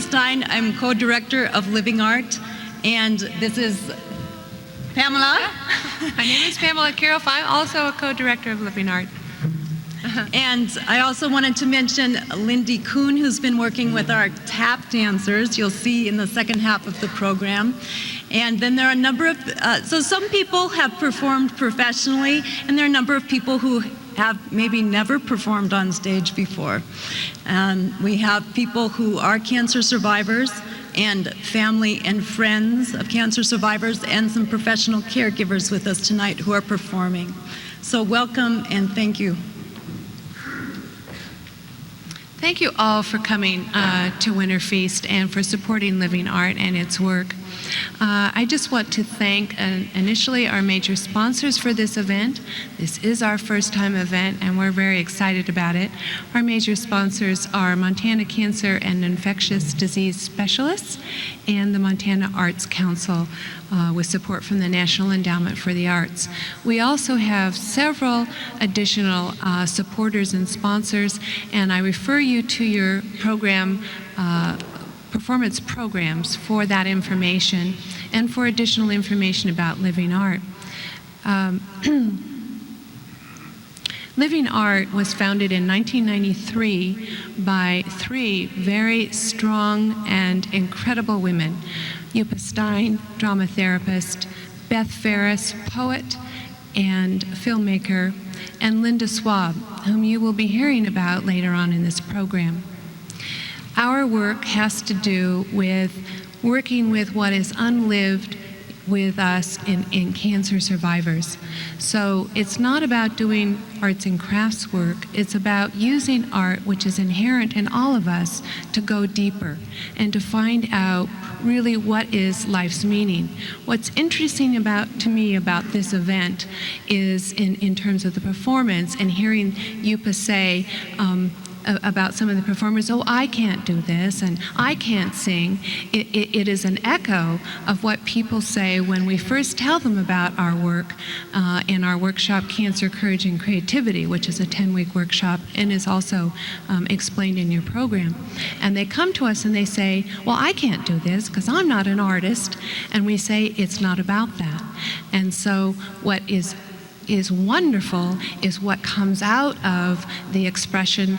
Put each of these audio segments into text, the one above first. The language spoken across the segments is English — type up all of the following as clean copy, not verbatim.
Stein. I'm co-director of Living Art, and this is Pamela. My name is Pamela Kiroff. I'm also a co-director of Living Art. And I also wanted to mention Lindy Kuhn, who's been working with our tap dancers, you'll see in the second half of the program. And then there are a number of, so some people have performed professionally, and there are a number of people who have maybe never performed on stage before. We have people who are cancer survivors, and family and friends of cancer survivors, and some professional caregivers with us tonight who are performing. So welcome and thank you. Thank you all for coming to Winter Feast and for supporting Living Art and its work. I just want to thank initially our major sponsors for this event. This is our first time event and we're very excited about it. Our major sponsors are Montana Cancer and Infectious Disease Specialists and the Montana Arts Council with support from the National Endowment for the Arts. We also have several additional supporters and sponsors, and I refer you to your program performance programs for that information and for additional information about Living Art. Living Art was founded in 1993 by three very strong and incredible women. Yupa Stein, drama therapist, Beth Ferris, poet and filmmaker, and Linda Swab, whom you will be hearing about later on in this program. Our work has to do with working with what is unlived with us in cancer survivors. So it's not about doing arts and crafts work, it's about using art, which is inherent in all of us, to go deeper and to find out really what is life's meaning. What's interesting to me about this event is in terms of the performance and hearing Yupa say, about some of the performers, oh, I can't do this and I can't sing. It is an echo of what people say when we first tell them about our work in our workshop, Cancer, Courage, and Creativity, which is a 10-week workshop and is also explained in your program. And they come to us and they say, well, I can't do this because I'm not an artist. And we say, it's not about that. And so what is wonderful is what comes out of the expression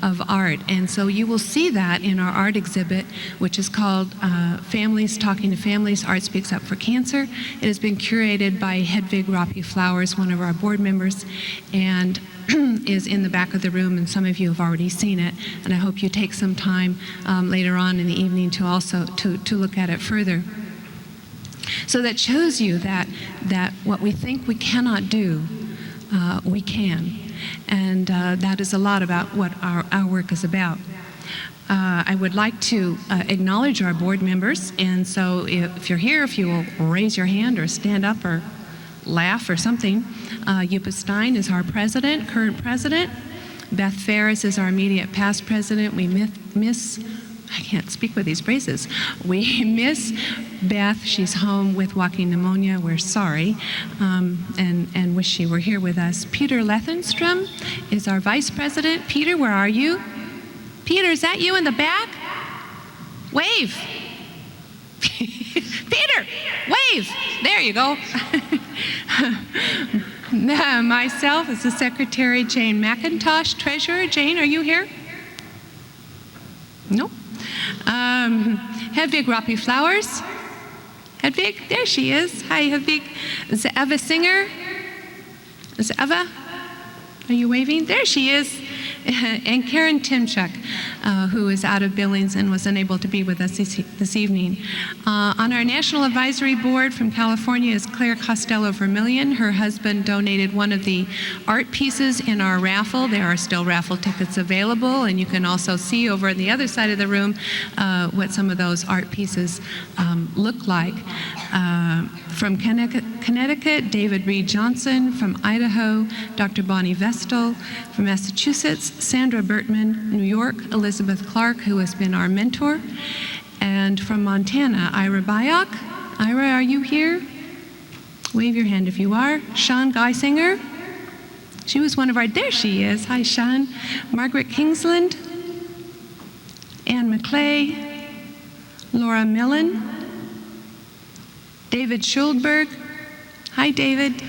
of art. And so you will see that in our art exhibit, which is called Families Talking to Families, Art Speaks Up for Cancer. It has been curated by Hedvig Rappi Flowers, one of our board members, and is in the back of the room, and some of you have already seen it, and I hope you take some time later on in the evening to also to look at it further. So that shows you that what we think we cannot do, we can. And that is a lot about what our work is about. I would like to acknowledge our board members. And so if you're here, if you will raise your hand or stand up or laugh or something. Yupa Stein is our president, current president. Beth Ferris is our immediate past president. We miss I can't speak with these phrases. We miss Beth. She's home with walking pneumonia. We're sorry and wish she were here with us. Peter Lethenstrom is our vice president. Peter, where are you? Peter, is that you in the back? Wave. Peter, wave. There you go. Myself as the secretary, Jane McIntosh. Treasurer, Jane, are you here? Nope. Hedvig Rappi Flowers. Hedvig, there she is. Hi, Hedvig. Eva Singer. Is Eva? Are you waving? There she is. And Karen Timchuk, who is out of Billings and was unable to be with us this evening. On our National Advisory Board from California is Claire Costello Vermillion. Her husband donated one of the art pieces in our raffle. There are still raffle tickets available, and you can also see over on the other side of the room what some of those art pieces look like. From Connecticut, David Reed Johnson. From Idaho, Dr. Bonnie Vestal. From Massachusetts, Sandra Bertman. New York, Elizabeth Clark, who has been our mentor. And from Montana, Ira Bayok. Ira, are you here? Wave your hand if you are. Sean Geisinger. She was one of our, there she is. Hi, Sean. Margaret Kingsland. Anne McClay. Laura Millen, David Schulberg, hi David,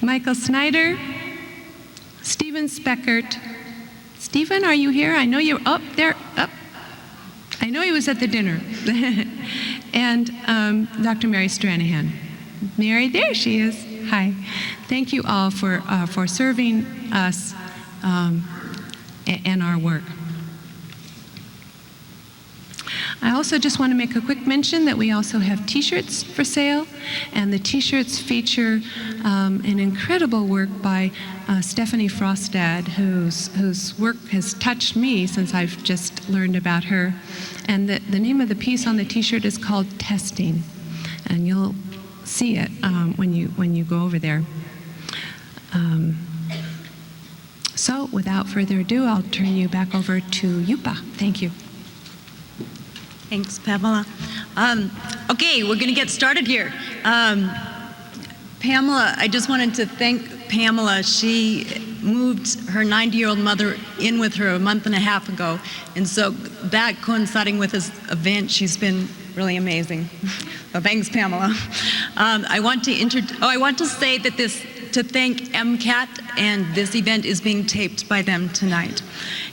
Michael Snyder, Stephen Speckert. Stephen, are you here? I know you're up there, up. I know he was at the dinner. And Dr. Mary Stranahan. Mary, there she is. Hi. Thank you all for serving us and our work. I also just want to make a quick mention that we also have t-shirts for sale, and the t-shirts feature an incredible work by Stephanie Frostad, whose work has touched me since I've just learned about her. And the name of the piece on the t-shirt is called Testing, and you'll see it when you go over there. So without further ado, I'll turn you back over to Yupa. Thank you. Thanks, Pamela. Okay, we're going to get started here. Pamela, I just wanted to thank Pamela. She moved her 90-year-old mother in with her a month and a half ago, and so that coinciding with this event, she's been really amazing. So thanks, Pamela. I want to say that to thank MCAT, and this event is being taped by them tonight.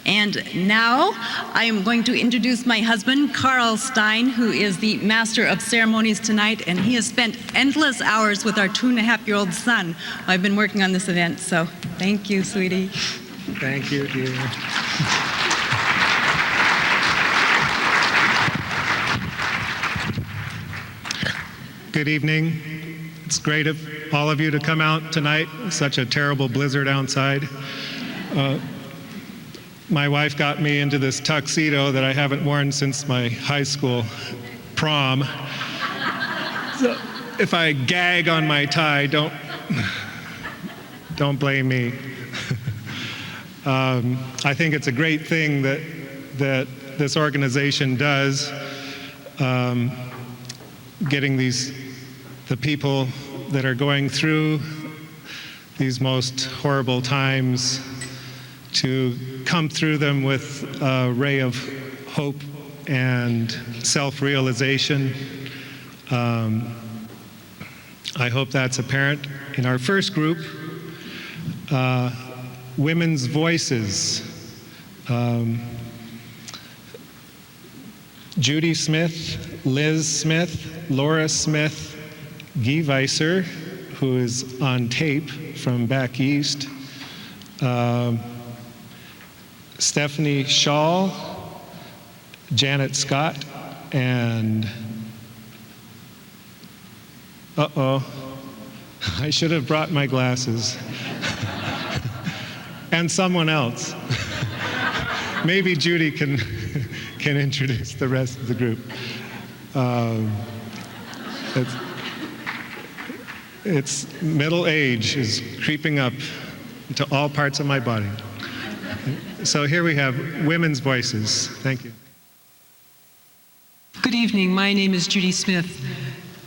And now I am going to introduce my husband, Carl Stein, who is the master of ceremonies tonight, and he has spent endless hours with our 2.5-year-old son while I've been working on this event. So thank you, sweetie. Thank you, dear. Good evening. It's great of all of you to come out tonight. Such a terrible blizzard outside. My wife got me into this tuxedo that I haven't worn since my high school prom. So if I gag on my tie, don't blame me. I think it's a great thing that this organization does, getting the people that are going through these most horrible times to come through them with a ray of hope and self-realization. I hope that's apparent. In our first group, Women's Voices. Judy Smith, Liz Smith, Laura Smith, Guy Weiser, who is on tape from back east, Stephanie Schall, Janet Scott, and I should have brought my glasses. And someone else. Maybe Judy can introduce the rest of the group. It's middle age is creeping up into all parts of my body. So here we have Women's Voices. Thank you. Good evening. My name is Judy Smith.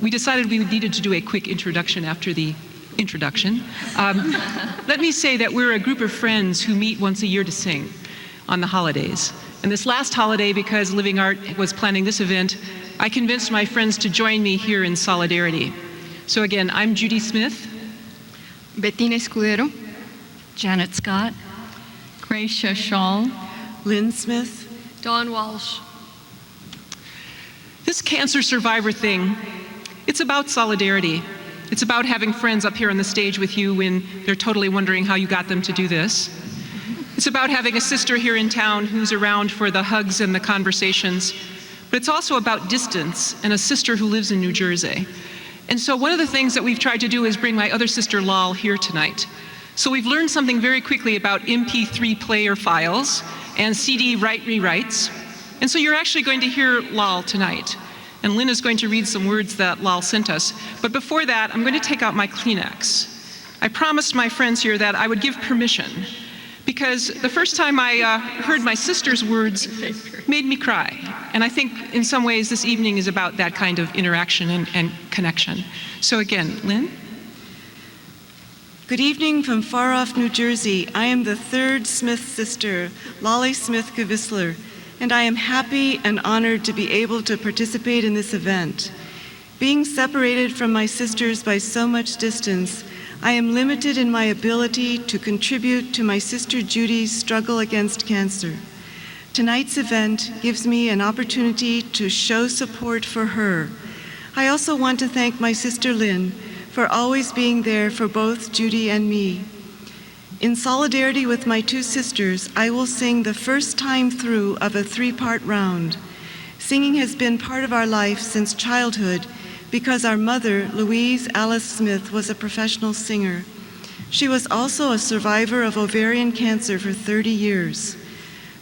We decided we needed to do a quick introduction after the introduction. Let me say that we're a group of friends who meet once a year to sing on the holidays. And this last holiday, because Living Art was planning this event, I convinced my friends to join me here in solidarity. So again, I'm Judy Smith. Bettina Escudero. Janet Scott. Gracia Schall. Lynn Smith. Dawn Walsh. This cancer survivor thing, it's about solidarity. It's about having friends up here on the stage with you when they're totally wondering how you got them to do this. It's about having a sister here in town who's around for the hugs and the conversations. But it's also about distance and a sister who lives in New Jersey. And so one of the things that we've tried to do is bring my other sister Lal here tonight. So we've learned something very quickly about MP3 player files and CD write rewrites. And so you're actually going to hear Lal tonight. And Lynn is going to read some words that Lal sent us. But before that, I'm going to take out my Kleenex. I promised my friends here that I would give permission, because the first time I heard my sister's words made me cry. And I think in some ways this evening is about that kind of interaction and connection. So again, Lynn? Good evening from far off New Jersey. I am the third Smith sister, Lolly Smith Gevisler, and I am happy and honored to be able to participate in this event. Being separated from my sisters by so much distance, I am limited in my ability to contribute to my sister Judy's struggle against cancer. Tonight's event gives me an opportunity to show support for her. I also want to thank my sister Lynn for always being there for both Judy and me. In solidarity with my two sisters, I will sing the first time through of a 3-part round. Singing has been part of our life since childhood because our mother, Louise Alice Smith, was a professional singer. She was also a survivor of ovarian cancer for 30 years.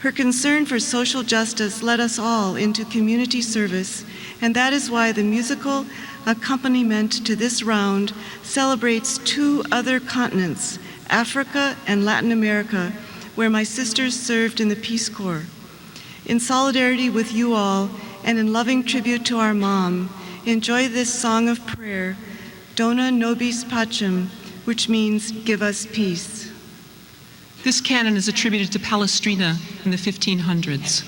Her concern for social justice led us all into community service, and that is why the musical accompaniment to this round celebrates 2 other continents, Africa and Latin America, where my sisters served in the Peace Corps. In solidarity with you all and in loving tribute to our mom, enjoy this song of prayer, Dona Nobis Pacem, which means give us peace. This canon is attributed to Palestrina in the 1500s.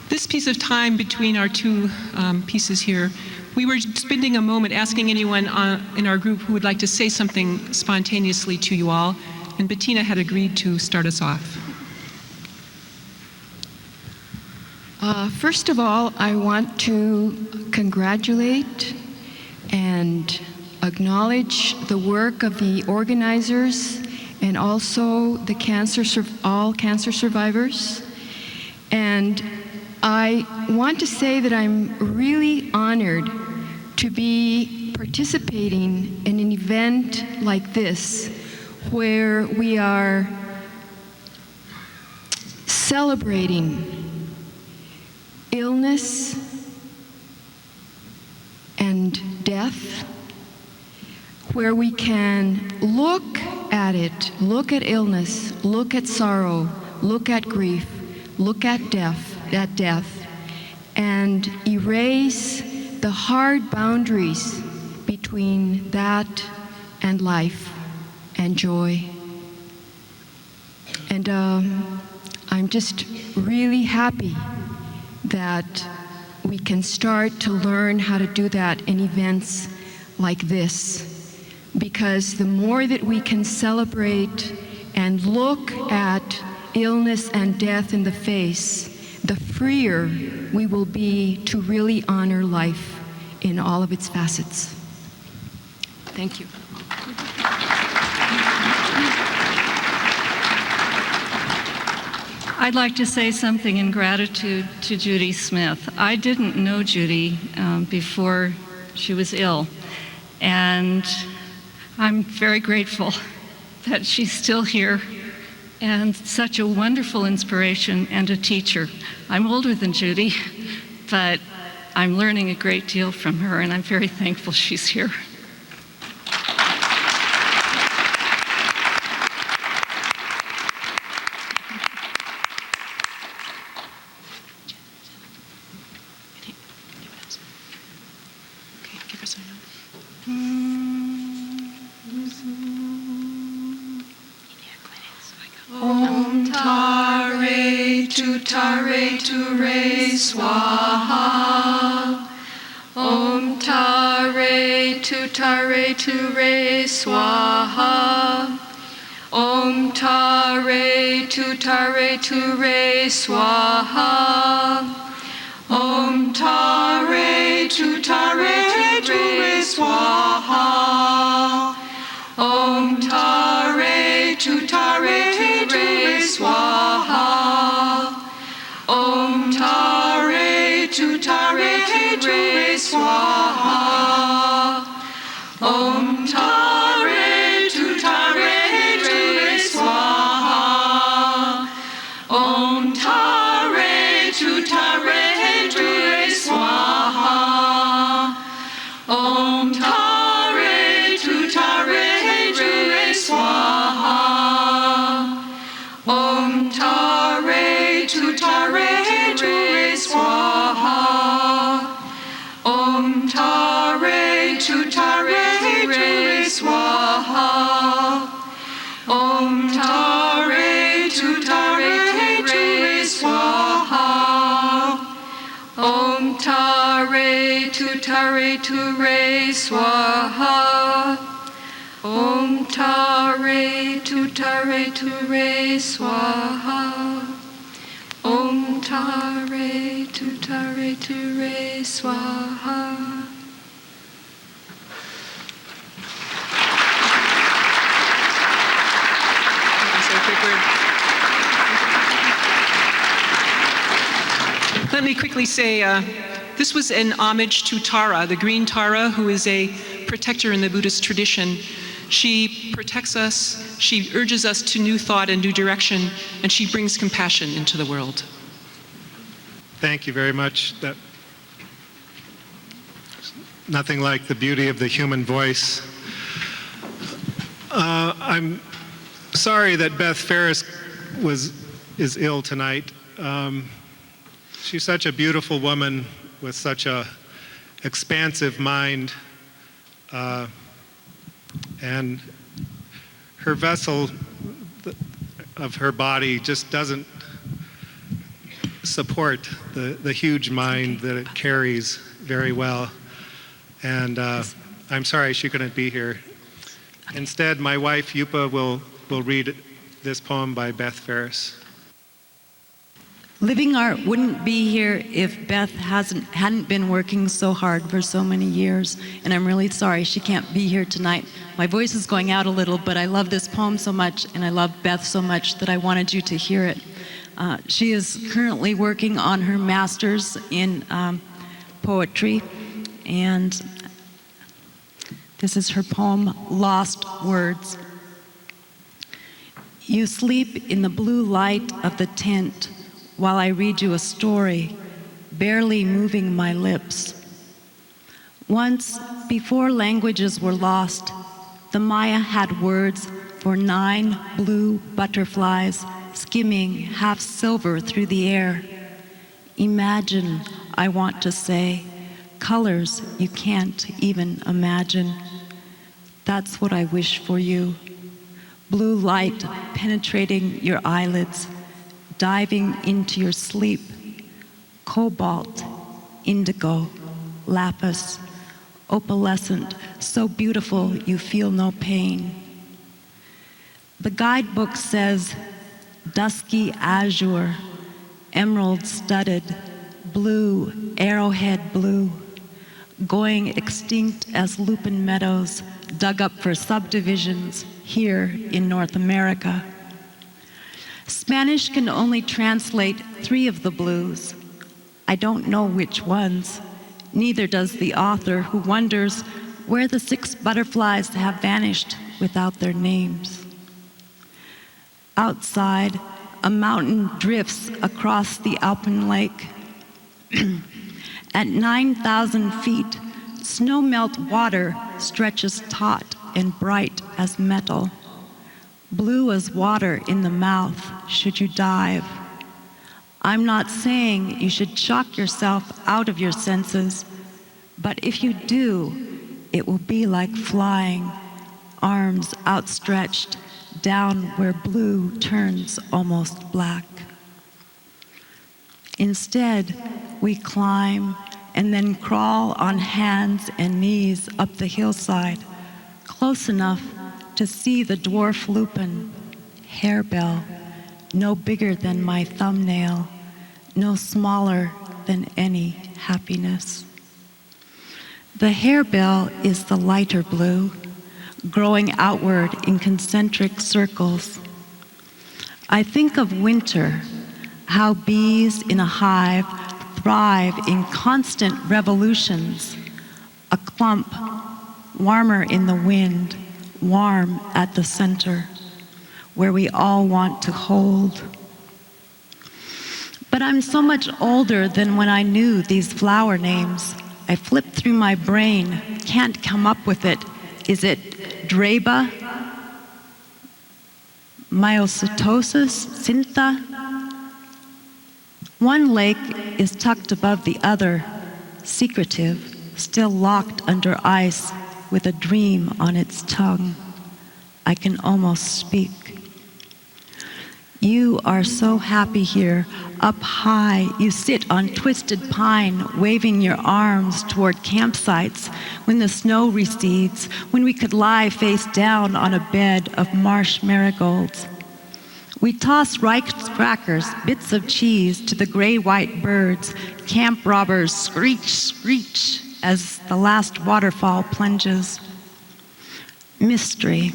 This piece of time between our two pieces here We were spending a moment asking anyone in our group who would like to say something spontaneously to you all, and Bettina had agreed to start us off. First of all, I want to congratulate and acknowledge the work of the organizers and also the all cancer survivors. And I want to say that I'm really honored to be participating in an event like this, where we are celebrating illness and death, where we can look at it, look at illness, look at sorrow, look at grief, look at death, and erase the hard boundaries between that and life and joy. And I'm just really happy that we can start to learn how to do that in events like this, because the more that we can celebrate and look at illness and death in the face, the freer we will be to really honor life in all of its facets. Thank you. I'd like to say something in gratitude to Judy Smith. I didn't know Judy before she was ill, and I'm very grateful that she's still here and such a wonderful inspiration and a teacher. I'm older than Judy, but I'm learning a great deal from her, and I'm very thankful she's here. Om Tare Tutare Ture Swaha. Om Tare Tutare Ture Swaha. Om Tare Tutare Ture Swaha. Om Tare Tutare Ture Swaha. Om Tare Tutare Ture Swaha. Om Tare Tutare Ture Swaha. Om Tare Tutare Ture Swaha. Om Tare Tutare Ture Swaha. Om Tare Tutare Ture Swaha. Om Tare Tutare Ture Swaha. Om Tare Tutare Ture Swaha. Om Tare Tutare Ture Swaha. Om Tare Tutare Ture Swaha. Om Tare Tutare Ture Swaha. Om Tare Tutare Ture Swaha. Let me quickly say, this was an homage to Tara, the green Tara, who is a protector in the Buddhist tradition. She protects us, she urges us to new thought and new direction, and she brings compassion into the world. Thank you very much. Nothing like the beauty of the human voice. I'm sorry that Beth Ferris is ill tonight. She's such a beautiful woman with such a expansive mind, and her vessel of her body just doesn't support the huge mind that it carries very well. and I'm sorry she couldn't be here. Instead, my wife, Yupa, will read this poem by Beth Ferris. Living Art wouldn't be here if Beth hadn't been working so hard for so many years, and I'm really sorry she can't be here tonight. My voice is going out a little, but I love this poem so much, and I love Beth so much that I wanted you to hear it. She is currently working on her master's in poetry, and this is her poem, Lost Words. You sleep in the blue light of the tent while I read you a story, barely moving my lips. Once, before languages were lost, the Maya had words for 9 blue butterflies skimming half silver through the air. Imagine, I want to say, colors you can't even imagine. That's what I wish for you. Blue light penetrating your eyelids, diving into your sleep. Cobalt, indigo, lapis, opalescent, so beautiful you feel no pain. The guidebook says dusky azure, emerald studded, blue, arrowhead blue, going extinct as lupin meadows dug up for subdivisions here in North America. Spanish can only translate 3 of the blues. I don't know which ones. Neither does the author, who wonders where the 6 butterflies have vanished without their names. Outside, a mountain drifts across the Alpen Lake. At 9,000 feet, snow-melt water stretches taut and bright as metal. Blue as water in the mouth should you dive. I'm not saying you should shock yourself out of your senses, but if you do, it will be like flying, arms outstretched down where blue turns almost black. Instead, we climb and then crawl on hands and knees up the hillside, close enough to see the dwarf lupin, harebell, no bigger than my thumbnail, no smaller than any happiness. The harebell is the lighter blue, growing outward in concentric circles. I think of winter, how bees in a hive thrive in constant revolutions, a clump, warmer in the wind, warm at the center, where we all want to hold. But I'm so much older than when I knew these flower names. I flip through my brain, can't come up with it. Is it Draba? Myocytosis? Syntha? One lake is tucked above the other, secretive, still locked under ice, with a dream on its tongue. I can almost speak. You are so happy here, up high. You sit on twisted pine, waving your arms toward campsites when the snow recedes, when we could lie face down on a bed of marsh marigolds. We toss rice crackers, bits of cheese to the gray-white birds. Camp robbers screech, screech as the last waterfall plunges. Mystery.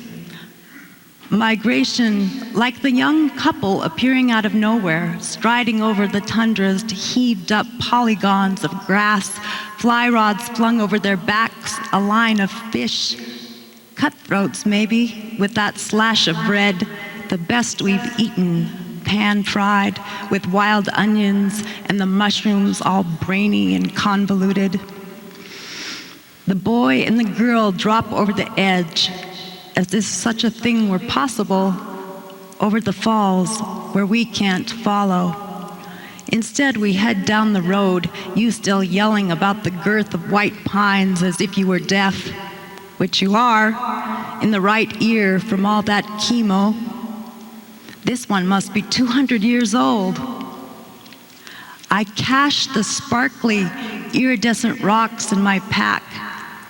Migration, like the young couple appearing out of nowhere, striding over the tundras to heaved up polygons of grass, fly rods flung over their backs, a line of fish. Cutthroats, maybe, with that slash of bread, the best we've eaten, pan-fried, with wild onions and the mushrooms all brainy and convoluted. The boy and the girl drop over the edge, as if such a thing were possible, over the falls where we can't follow. Instead, we head down the road, you still yelling about the girth of white pines as if you were deaf, which you are, in the right ear from all that chemo. This one must be 200 years old. I cache the sparkly, iridescent rocks in my pack,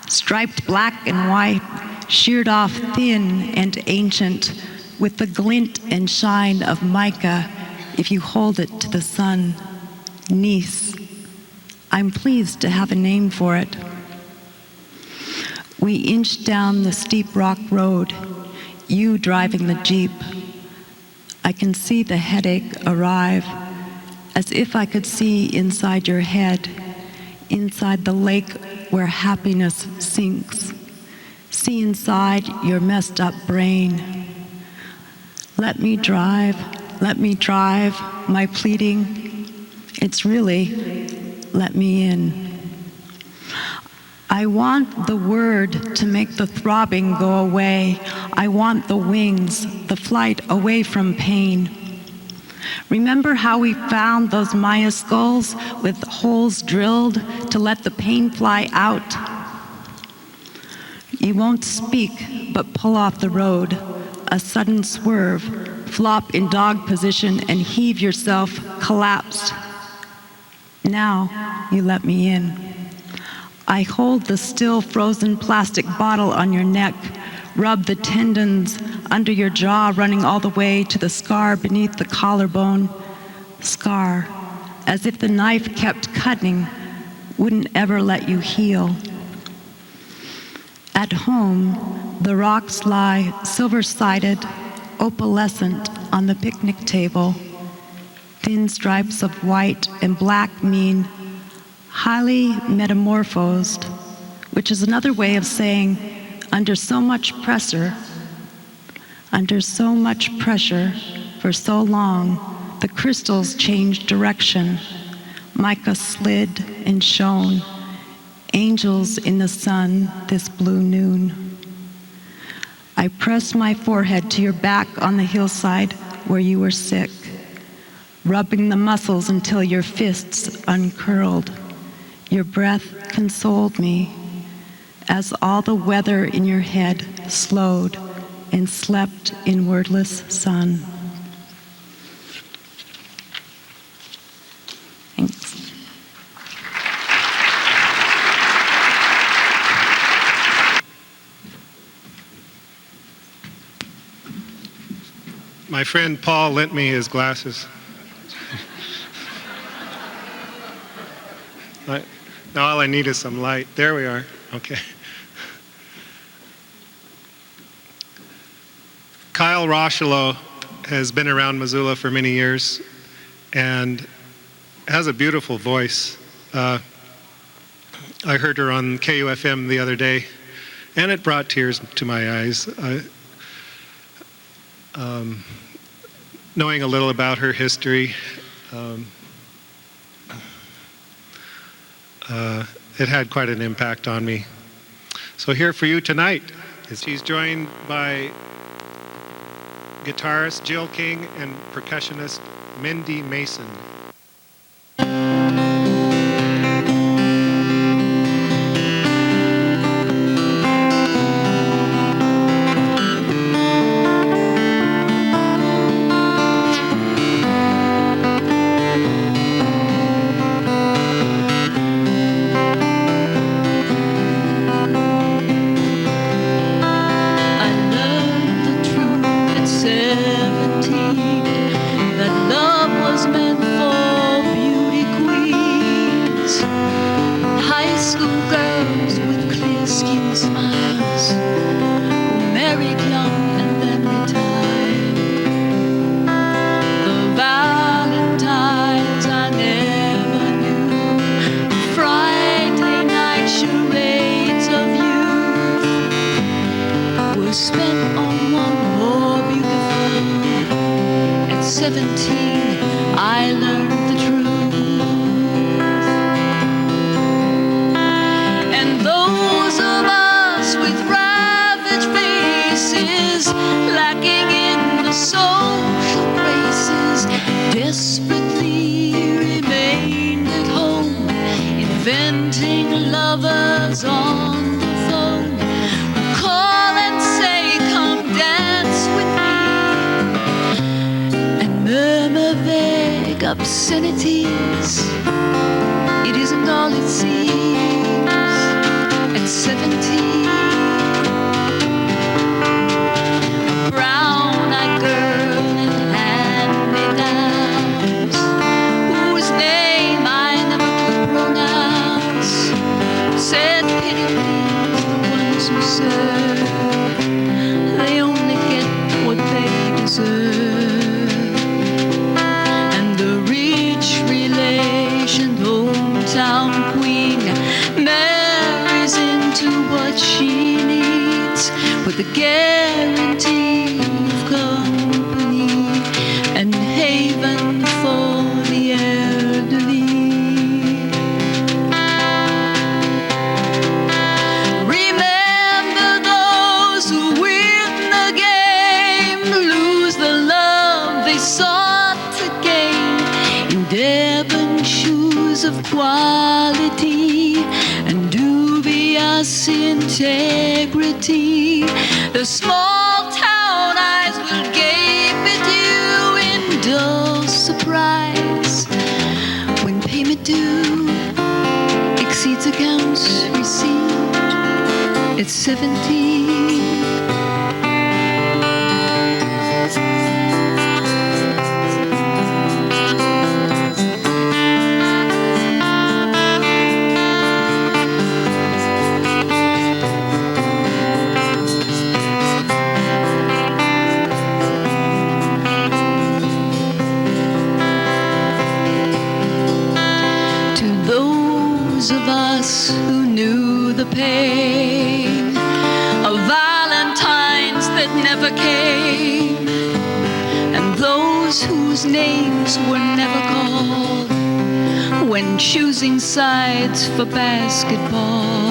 striped black and white, sheared off thin and ancient, with the glint and shine of mica if you hold it to the sun. Nice. I'm pleased to have a name for it. We inched down the steep rock road, you driving the Jeep. I can see the headache arrive, as if I could see inside your head, inside the lake where happiness sinks. See inside your messed up brain. Let me drive, my pleading. It's really, let me in. I want the word to make the throbbing go away. I want the wings, the flight away from pain. Remember how we found those Maya skulls with holes drilled to let the pain fly out? You won't speak, but pull off the road, a sudden swerve, flop in dog position and heave yourself, collapsed. Now you let me in. I hold the still frozen plastic bottle on your neck, rub the tendons under your jaw running all the way to the scar beneath the collarbone. Scar, as if the knife kept cutting, wouldn't ever let you heal. At home, the rocks lie silver-sided, opalescent on the picnic table. Thin stripes of white and black mean highly metamorphosed, which is another way of saying under so much pressure for so long, the crystals changed direction. Mica slid and shone, angels in the sun this blue noon. I pressed my forehead to your back on the hillside where you were sick, rubbing the muscles until your fists uncurled. Your breath consoled me as all the weather in your head slowed and slept in wordless sun. Thanks. My friend Paul lent me his glasses. Now all I need is some light. There we are. Okay. Kyle Rocheleau has been around Missoula for many years and has a beautiful voice. I heard her on KUFM the other day, and it brought tears to my eyes. Knowing a little about her history, it had quite an impact on me. So here for you tonight, she's joined by guitarist Jill King and percussionist Mindy Mason. Obscenities, it isn't all it seems. at 17. A brown-eyed girl in hand-me-downs, whose name I never could pronounce, said, "Pity please the ones who serve, they only get what they deserve." And the rich relation, hometown queen, marries into what she needs, with the guarantee of company and haven for the elderly. Remember those who win the game, lose the love they sought to gain, in ebon shoes of quality and dubious integrity. The small town eyes will gape at you in dull surprise when payment due exceeds accounts received at 17. To those of us who knew the pain of Valentines that never came, and those whose names were never called when choosing sides for basketball.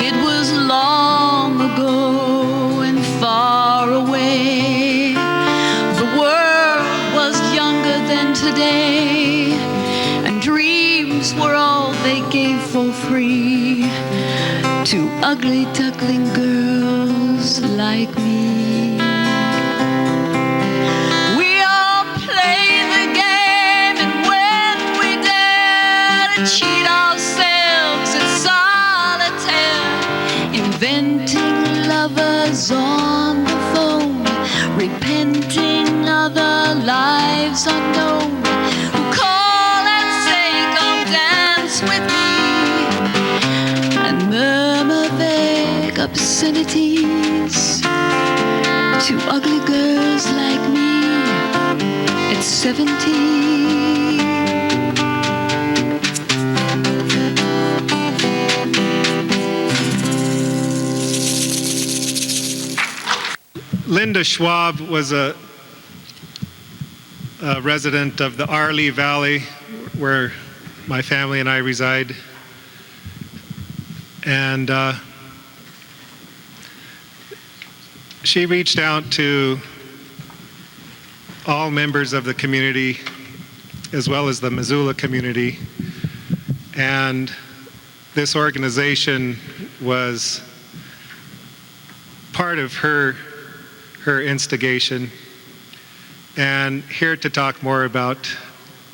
It was long ago and far away. The world was younger than today, and dreams were all they gave for free to ugly duckling girls like me. We all play the game, and when we dare to cheat ourselves at solitaire, inventing lovers on the phone, repenting other lives unknown, who call and say, "Come dance with me," and murmur vague obscenities to ugly girls like me at 17. Linda Schwab was a resident of the Arley Valley, where my family and I reside. And she reached out to all members of the community, as well as the Missoula community. And this organization was part of her instigation. And here to talk more about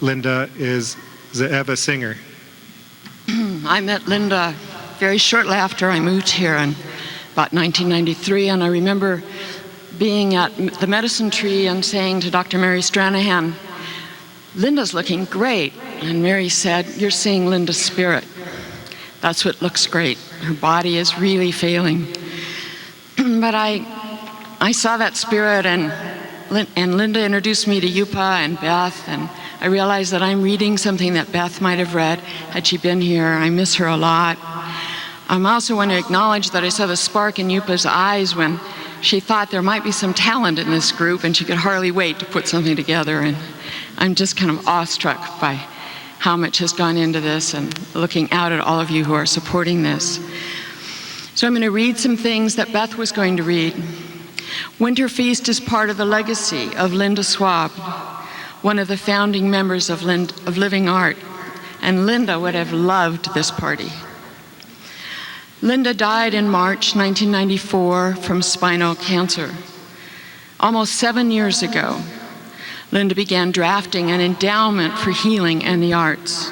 Linda is Ze'eva Singer. I met Linda very shortly after I moved here in about 1993, and I remember being at the Medicine Tree and saying to Dr. Mary Stranahan, "Linda's looking great." And Mary said, "You're seeing Linda's spirit. That's what looks great. Her body is really failing." But I saw that spirit, and Linda introduced me to Yupa and Beth, and I realized that I'm reading something that Beth might have read had she been here. I miss her a lot. I also want to acknowledge that I saw the spark in Yupa's eyes when she thought there might be some talent in this group, and she could hardly wait to put something together. And I'm just kind of awestruck by how much has gone into this, and looking out at all of you who are supporting this. So I'm going to read some things that Beth was going to read. Winter Feast is part of the legacy of Linda Schwab, one of the founding members of Living Art, and Linda would have loved this party. Linda died in March 1994 from spinal cancer. Almost 7 years ago, Linda began drafting an endowment for healing and the arts.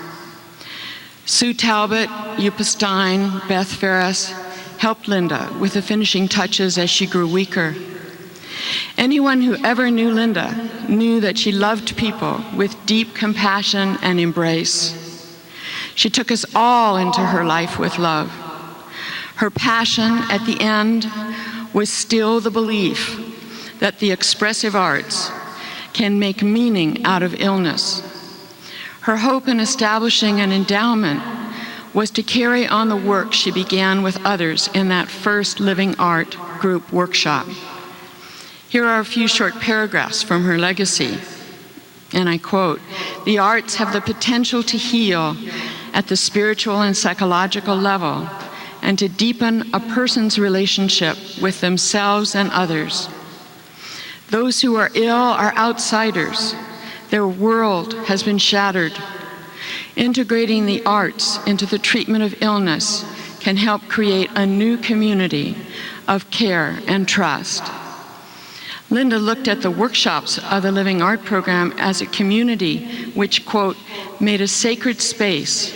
Sue Talbot, Upa Stein, Beth Ferris helped Linda with the finishing touches as she grew weaker. Anyone who ever knew Linda knew that she loved people with deep compassion and embrace. She took us all into her life with love. Her passion at the end was still the belief that the expressive arts can make meaning out of illness. Her hope in establishing an endowment was to carry on the work she began with others in that first Living Art group workshop. Here are a few short paragraphs from her legacy, and I quote, "The arts have the potential to heal at the spiritual and psychological level and to deepen a person's relationship with themselves and others. Those who are ill are outsiders. Their world has been shattered. Integrating the arts into the treatment of illness can help create a new community of care and trust." Linda looked at the workshops of the Living Art program as a community which, quote, "made a sacred space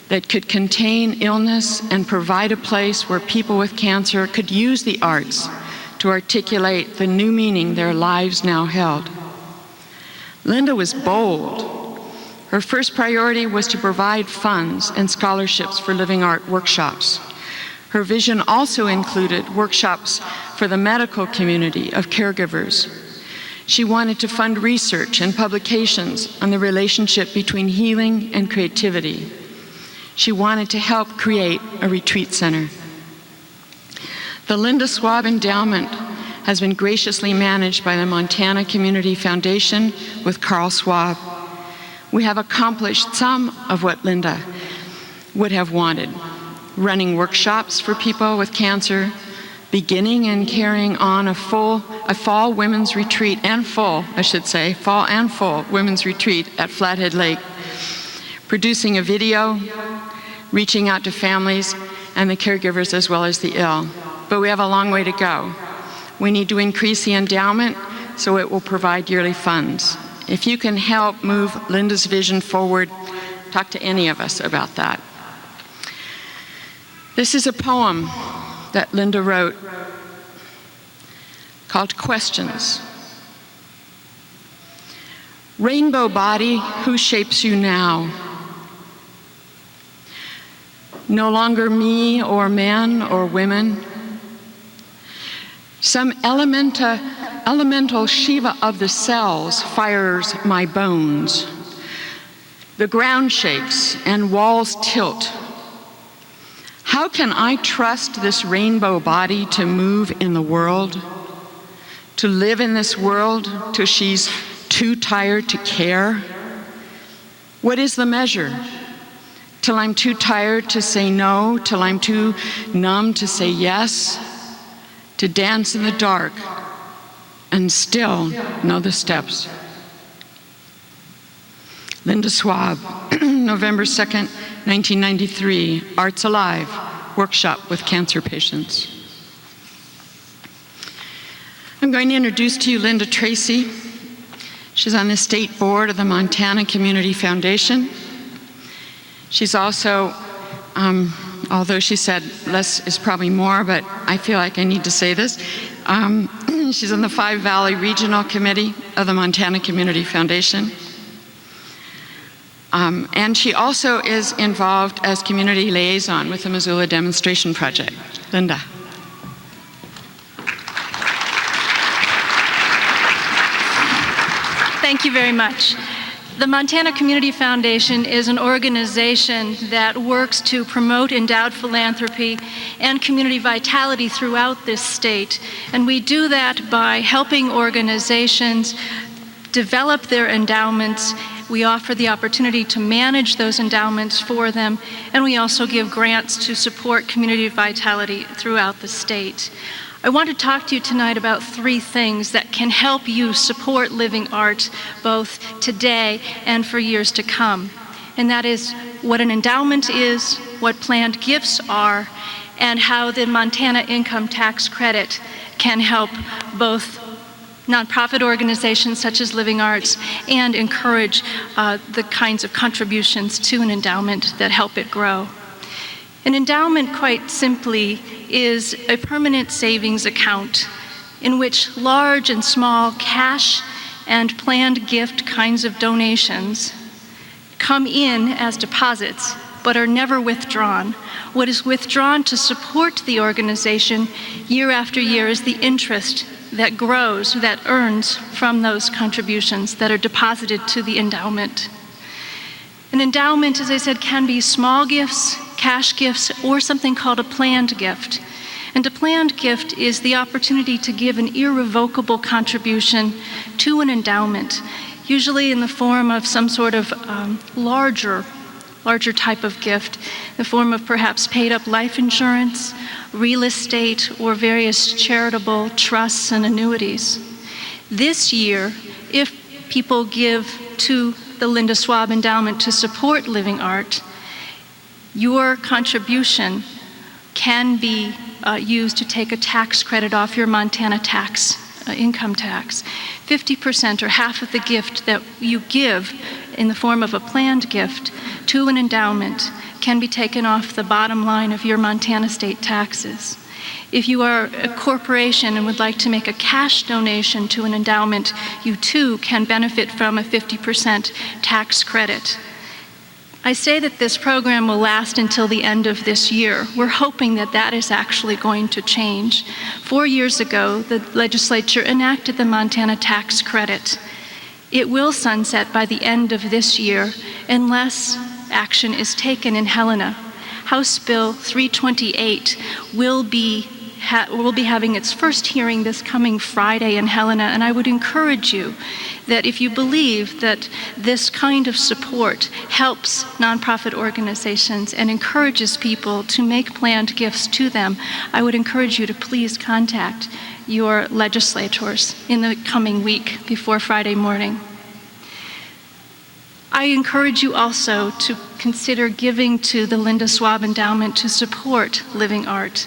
that could contain illness and provide a place where people with cancer could use the arts to articulate the new meaning their lives now held." Linda was bold. Her first priority was to provide funds and scholarships for Living Art workshops. Her vision also included workshops for the medical community of caregivers. She wanted to fund research and publications on the relationship between healing and creativity. She wanted to help create a retreat center. The Linda Schwab Endowment has been graciously managed by the Montana Community Foundation with Carl Schwab. We have accomplished some of what Linda would have wanted: running workshops for people with cancer, beginning and carrying on a fall women's retreat and fall and full women's retreat at Flathead Lake, producing a video, reaching out to families and the caregivers as well as the ill. But we have a long way to go. We need to increase the endowment so it will provide yearly funds. If you can help move Linda's vision forward, talk to any of us about that. This is a poem that Linda wrote called Questions. Rainbow body, who shapes you now? No longer me or men or women. Some elemental Shiva of the cells fires my bones. The ground shakes and walls tilt. How can I trust this rainbow body to move in the world, to live in this world till she's too tired to care? What is the measure? Till I'm too tired to say no, till I'm too numb to say yes, to dance in the dark and still know the steps. Linda Schwab, November 2nd, 1993, Arts Alive, workshop with cancer patients. I'm going to introduce to you Linda Tracy. She's on the state board of the Montana Community Foundation. She's also, although she said less is probably more, but I feel like I need to say this. She's on the Five Valley Regional Committee of the Montana Community Foundation. And she also is involved as community liaison with the Missoula Demonstration Project. Linda. Thank you very much. The Montana Community Foundation is an organization that works to promote endowed philanthropy and community vitality throughout this state. And we do that by helping organizations develop their endowments. We offer the opportunity to manage those endowments for them, and we also give grants to support community vitality throughout the state. I want to talk to you tonight about three things that can help you support living art both today and for years to come. And that is what an endowment is, what planned gifts are, and how the Montana income tax credit can help both nonprofit organizations such as Living Arts, and encourage the kinds of contributions to an endowment that help it grow. An endowment, quite simply, is a permanent savings account in which large and small cash and planned gift kinds of donations come in as deposits but are never withdrawn. What is withdrawn to support the organization year after year is the interest that grows, that earns from those contributions that are deposited to the endowment. An endowment, as I said, can be small gifts, cash gifts, or something called a planned gift. And a planned gift is the opportunity to give an irrevocable contribution to an endowment, usually in the form of some sort of larger type of gift, the form of perhaps paid-up life insurance, real estate, or various charitable trusts and annuities. This year, if people give to the Linda Schwab Endowment to support Living Art, your contribution can be used to take a tax credit off your Montana income tax. 50% or half of the gift that you give in the form of a planned gift to an endowment can be taken off the bottom line of your Montana state taxes. If you are a corporation and would like to make a cash donation to an endowment, you too can benefit from a 50% tax credit. I say that this program will last until the end of this year. We're hoping that that is actually going to change. 4 years ago, the legislature enacted the Montana tax credit. It will sunset by the end of this year unless action is taken in Helena. House Bill 328 will be having its first hearing this coming Friday in Helena, and I would encourage you that if you believe that this kind of support helps nonprofit organizations and encourages people to make planned gifts to them, I would encourage you to please contact your legislators in the coming week before Friday morning. I encourage you also to consider giving to the Linda Schwab Endowment to support Living Art.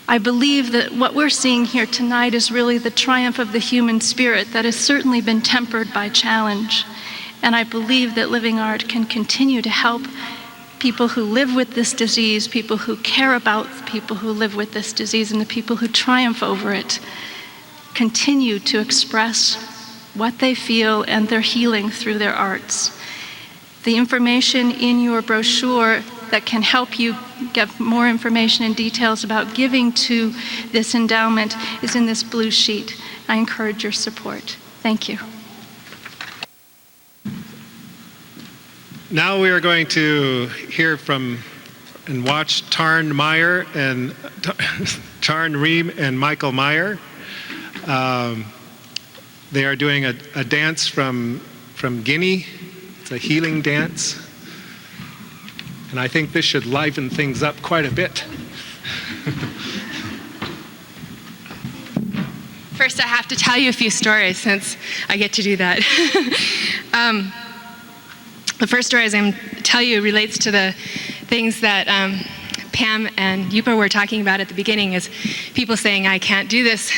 I believe that what we're seeing here tonight is really the triumph of the human spirit that has certainly been tempered by challenge. And I believe that Living Art can continue to help people who live with this disease, people who care about people who live with this disease, and the people who triumph over it, continue to express what they feel and their healing through their arts. The information in your brochure that can help you get more information and details about giving to this endowment is in this blue sheet. I encourage your support. Thank you. Now we are going to hear from and watch Tarn Ream and Michael Meyer. They are doing a dance from Guinea. It's a healing dance. And I think this should liven things up quite a bit. First, I have to tell you a few stories since I get to do that. The first story I'm going to tell you relates to the things that Pam and Yupa were talking about at the beginning, is people saying, I can't do this.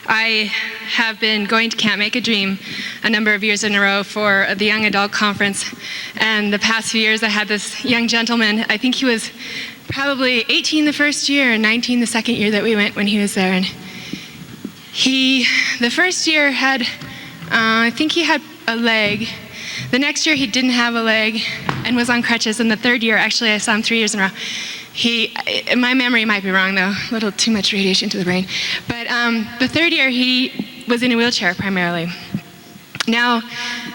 I have been going to Can't Make a Dream a number of years in a row for the Young Adult Conference, and the past few years I had this young gentleman, I think he was probably 18 the first year and 19 the second year that we went when he was there, and the first year had, I think he had a leg. The next year he didn't have a leg and was on crutches, and the third year, actually I saw him 3 years in a row, my memory might be wrong though, a little too much radiation to the brain, but the third year he was in a wheelchair primarily. Now,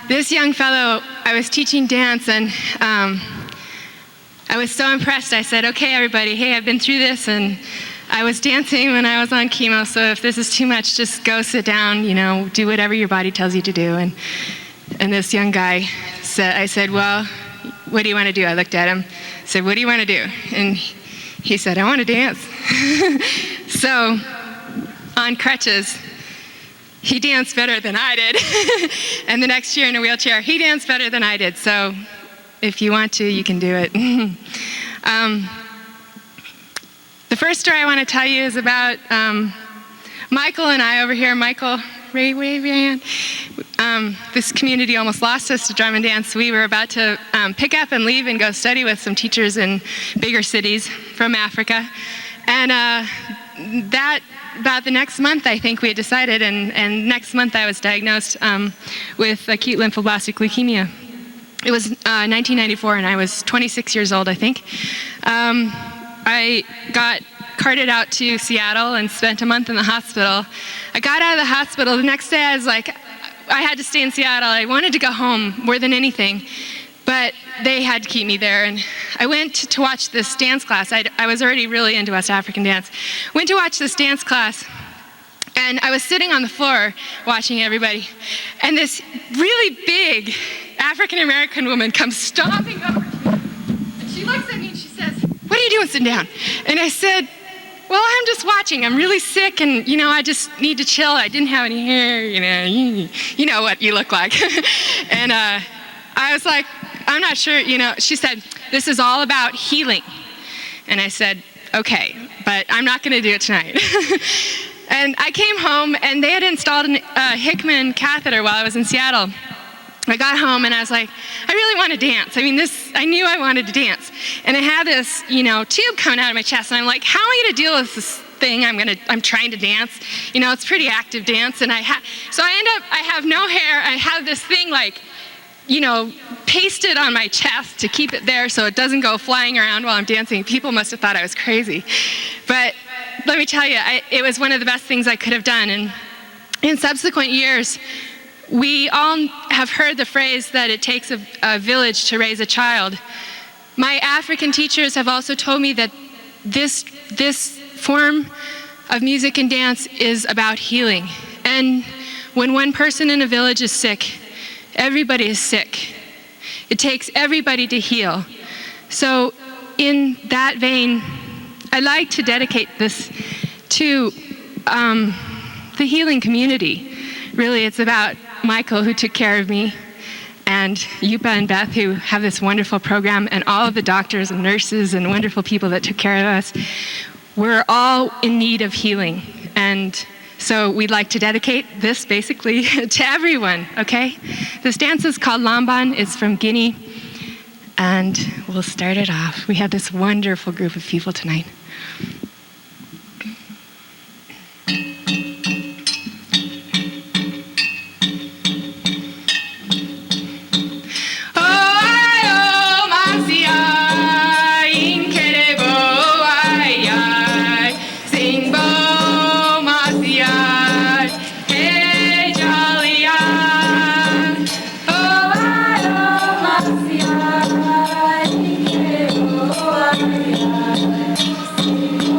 this young fellow, I was teaching dance, and I was so impressed. I said, okay everybody, hey, I've been through this, and I was dancing when I was on chemo, so if this is too much, just go sit down, do whatever your body tells you to do. And this young guy said, I said, well, what do you want to do? I looked at him, said, what do you want to do? And he said, I want to dance. So, on crutches, he danced better than I did. And the next year in a wheelchair, he danced better than I did. So, if you want to, you can do it. The first story I want to tell you is about Michael and I over here, Michael, Ray, wave your hand. This community almost lost us to drum and dance. We were about to pick up and leave and go study with some teachers in bigger cities from Africa. And that, about the next month, I think we had decided, and next month I was diagnosed with acute lymphoblastic leukemia. It was 1994, and I was 26 years old, I think. I got carted out to Seattle and spent a month in the hospital. I got out of the hospital. The next day I was like, I had to stay in Seattle. I wanted to go home more than anything, but they had to keep me there. And I went to watch this dance class. I was already really into West African dance. Went to watch this dance class, and I was sitting on the floor watching everybody, and this really big African-American woman comes stomping over to me, and she looks at me and she says, "What are you doing sitting down?" And I said, "Well, I'm just watching. I'm really sick, and, I just need to chill. I didn't have any hair, you know what you look like." And I was like, "I'm not sure, She said, "This is all about healing." And I said, "Okay, but I'm not going to do it tonight." And I came home, and they had installed a Hickman catheter while I was in Seattle. I got home and I was like, I really want to dance. I knew I wanted to dance. And I had this, tube coming out of my chest, and I'm like, how am I going to deal with this thing? I'm trying to dance. It's pretty active dance. And so I have no hair. I have this thing pasted on my chest to keep it there so it doesn't go flying around while I'm dancing. People must have thought I was crazy. But let me tell you, it was one of the best things I could have done. And in subsequent years, we all have heard the phrase that it takes a village to raise a child. My African teachers have also told me that this form of music and dance is about healing. And when one person in a village is sick, everybody is sick. It takes everybody to heal. So in that vein, I'd like to dedicate this to the healing community. Really, it's about Michael, who took care of me, and Yupa and Beth, who have this wonderful program, and all of the doctors and nurses and wonderful people that took care of us. We're all in need of healing. And so we'd like to dedicate this basically to everyone, okay? This dance is called Lamban. It's from Guinea. And we'll start it off. We have this wonderful group of people tonight. Thank you.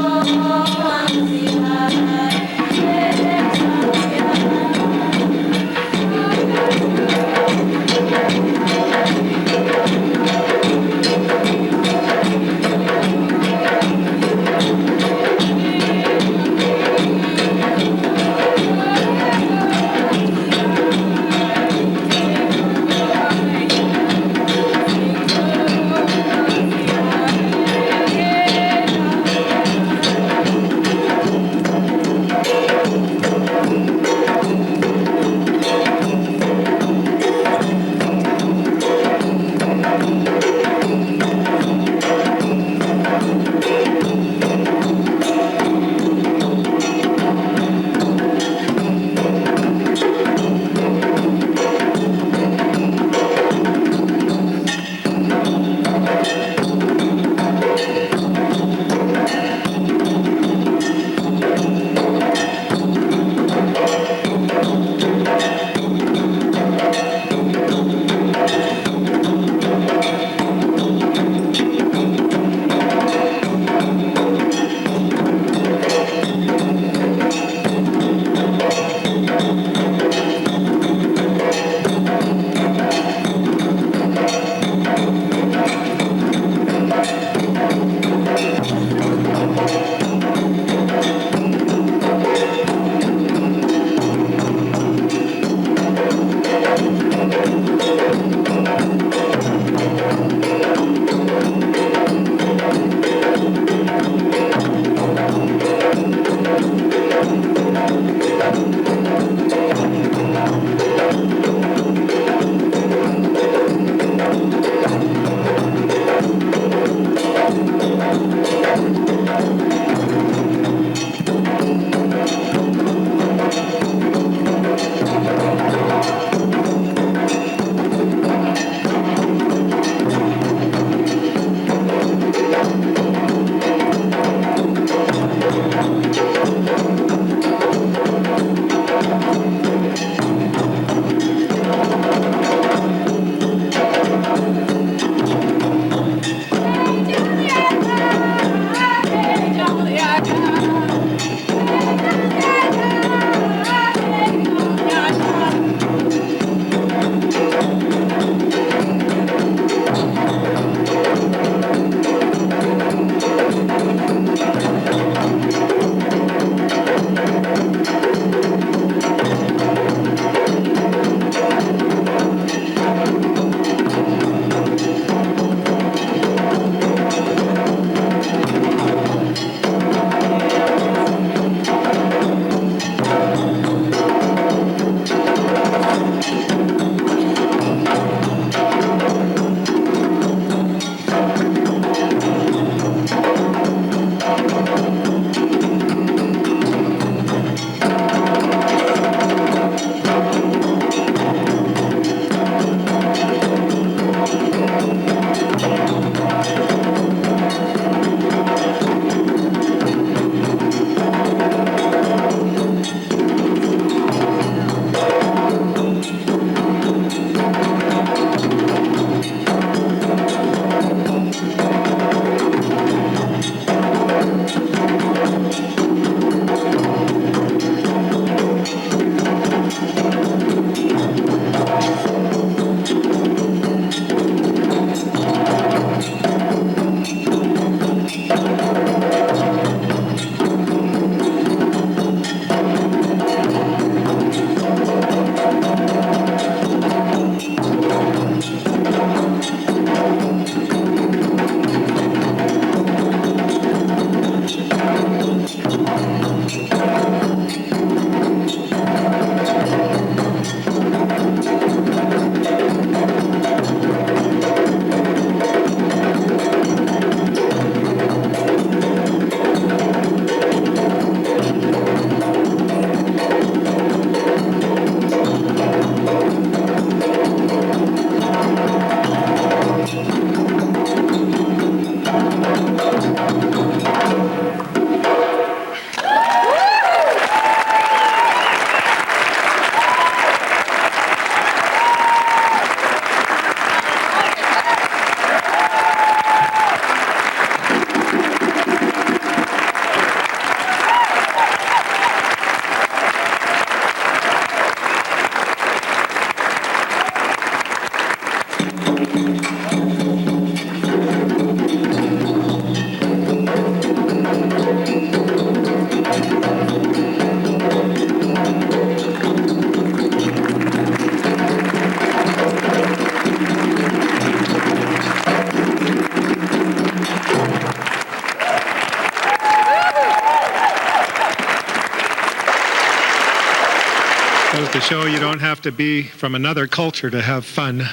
show you don't have to be from another culture to have fun.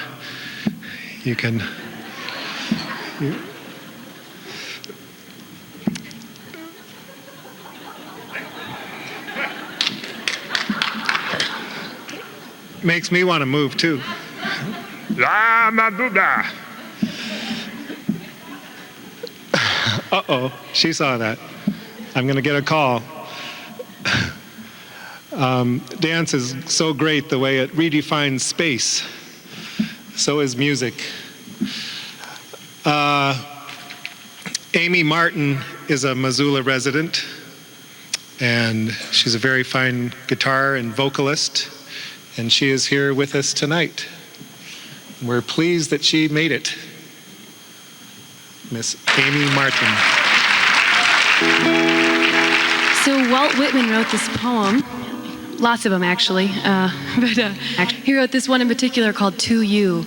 You can... Makes me want to move too. Uh-oh, she saw that. I'm going to get a call. Dance is so great the way it redefines space. So is music. Amy Martin is a Missoula resident, and she's a very fine guitar and vocalist, and she is here with us tonight. We're pleased that she made it. Miss Amy Martin. So Walt Whitman wrote this poem, lots of them actually, he wrote this one in particular called To You,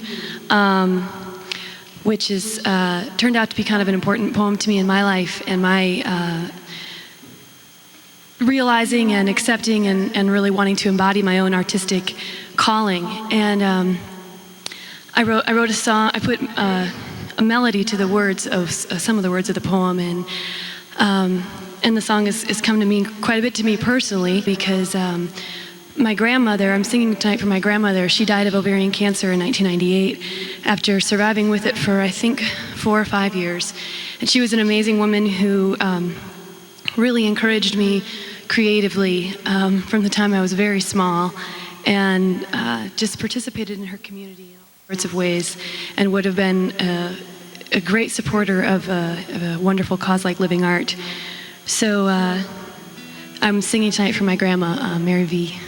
which is turned out to be kind of an important poem to me in my life and my realizing and accepting and really wanting to embody my own artistic calling. And I wrote a song. I put a melody to the words of some of the words of the poem, and the song has come to mean quite a bit to me personally because my grandmother, I'm singing tonight for my grandmother, she died of ovarian cancer in 1998 after surviving with it for I think 4 or 5 years. And she was an amazing woman who really encouraged me creatively from the time I was very small, and just participated in her community in all sorts of ways, and would have been a great supporter of a wonderful cause like Living Art. So I'm singing tonight for my grandma, Mary V.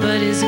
But as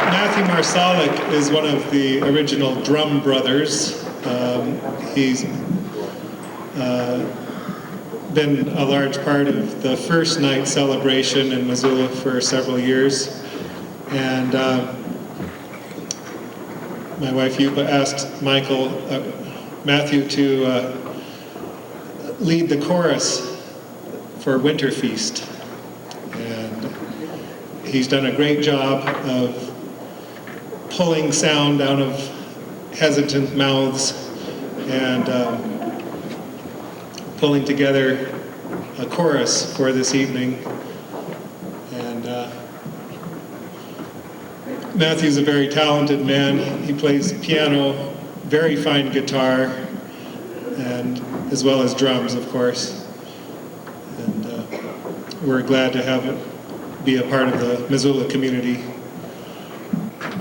Matthew Marsalik is one of the original Drum Brothers. He's been a large part of the first night celebration in Missoula for several years. And my wife Yupa asked Matthew to lead the chorus for Winter Feast. And he's done a great job of pulling sound out of hesitant mouths and pulling together a chorus for this evening. And Matthew's a very talented man. He plays piano, very fine guitar, and as well as drums, of course. And we're glad to have it be a part of the Missoula community.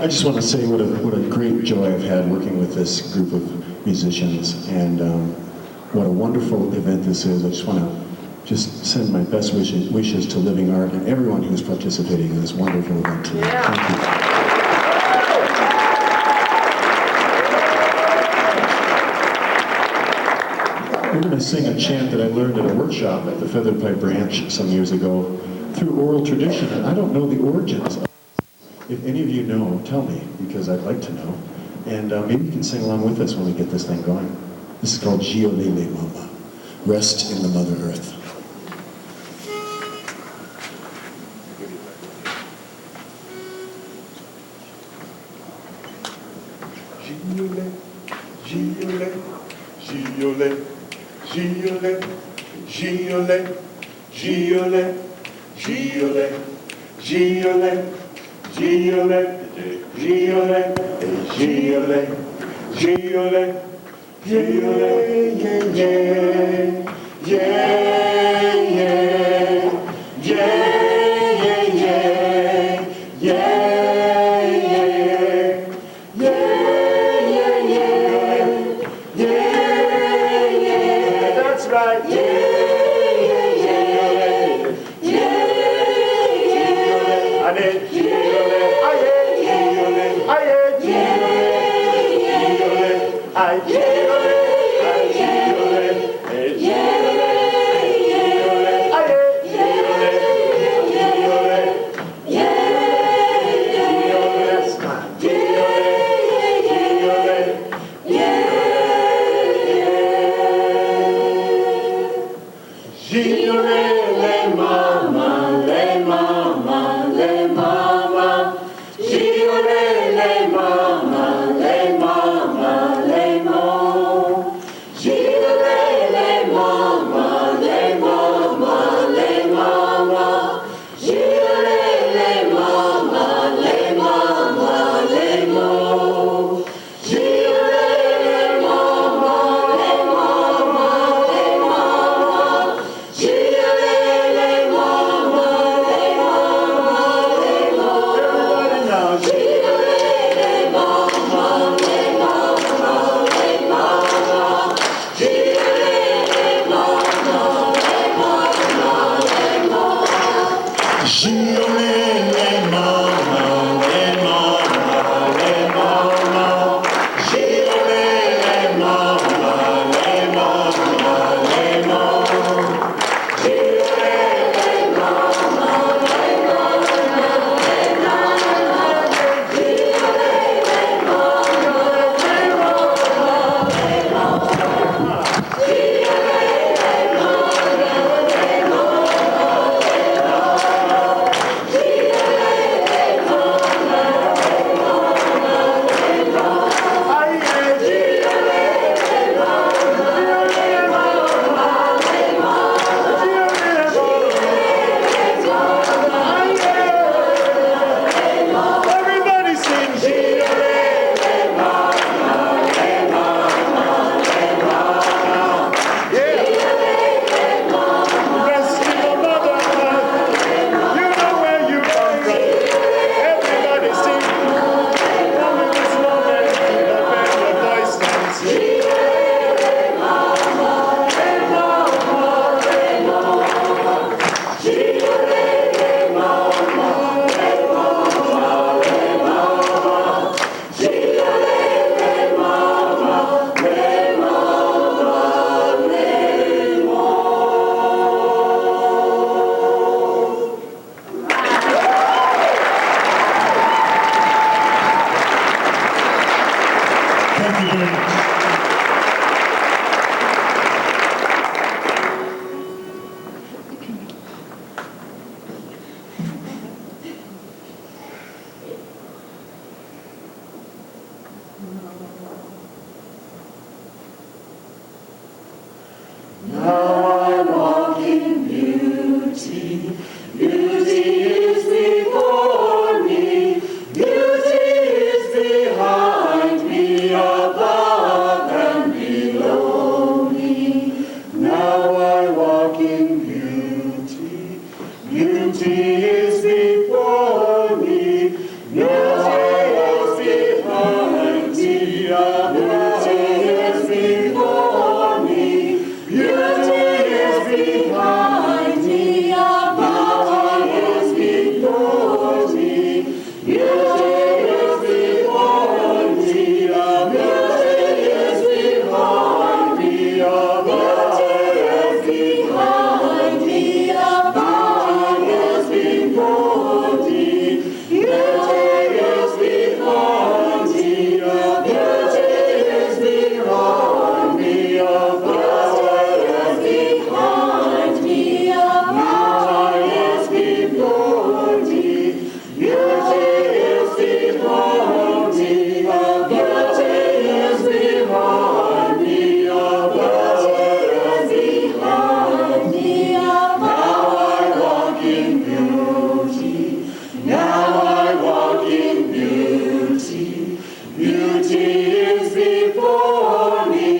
I just want to say what a great joy I've had working with this group of musicians, and what a wonderful event this is. I just want to send my best wishes to Living Art and everyone who's participating in this wonderful event today. Thank you. We're going to sing a chant that I learned at a workshop at the Feathered Pipe Ranch some years ago through oral tradition, and I don't know the origins of it. If any of you know, tell me, because I'd like to know. And maybe you can sing along with us when we get this thing going. This is called Jiolele Mama, Rest in the Mother Earth. Giole, Giole, Giole, Giole, Giole, Giole, Giole, Giole, Giole, Giole, Giole, Giole, Giole, yeah, yeah, yeah, yeah, yeah, yeah, yeah. That's right. Beauty is before me, beauty is behind me, beauty is before me, beauty is behind me, beauty is before me, beauty is behind me, beauty is behind me, beauty is behind me, beauty is before me, beauty is behind me, beauty is behind me, beauty is behind me, beauty is before me, beauty is behind me, beauty is behind me, beauty is behind me. Now I walk in beauty. Now I walk in beauty. Beauty is before me.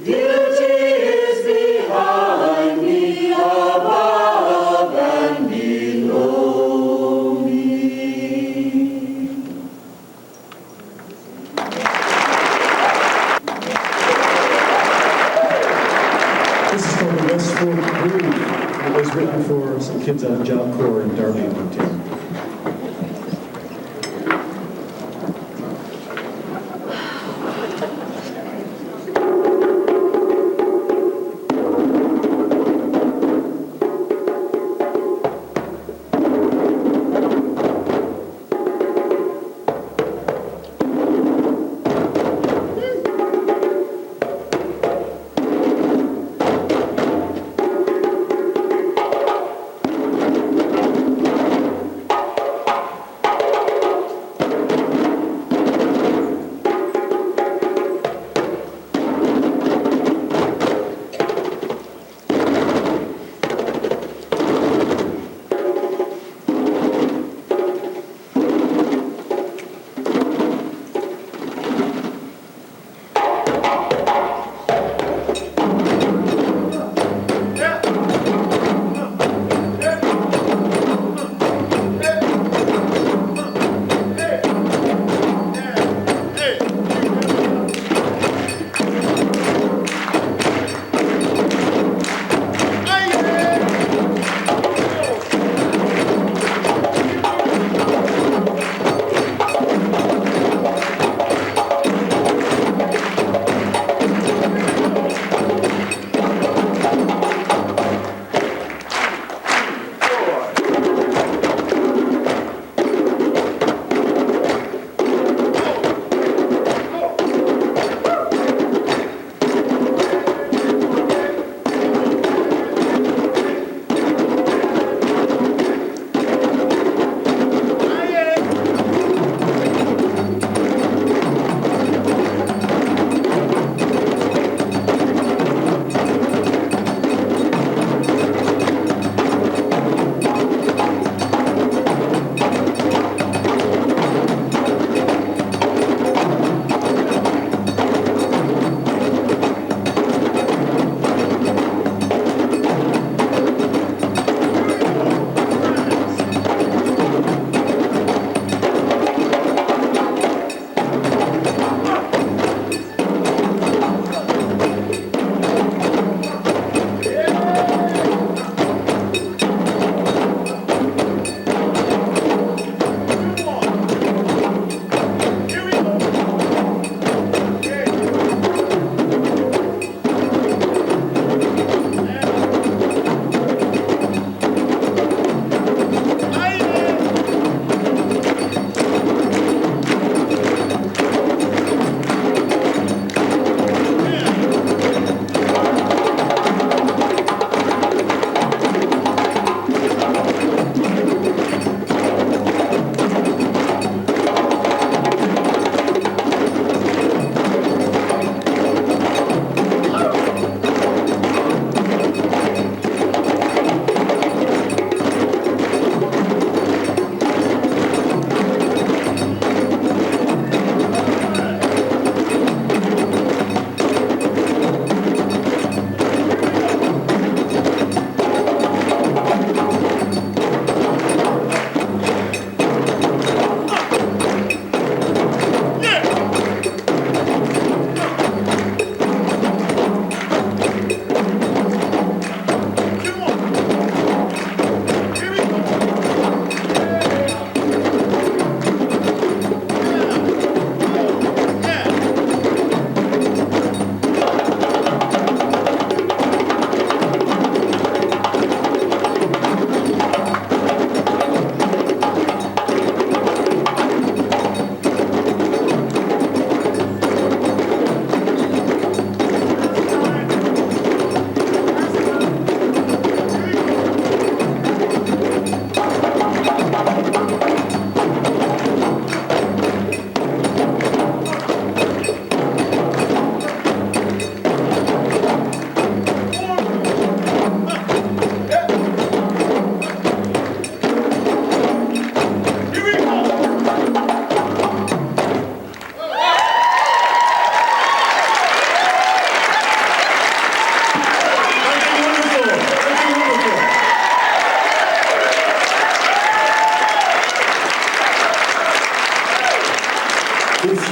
Beauty is behind me, above and below me. This is called the West Fork Groove. It was written for some kids on Job Corps in Darlene, Montana.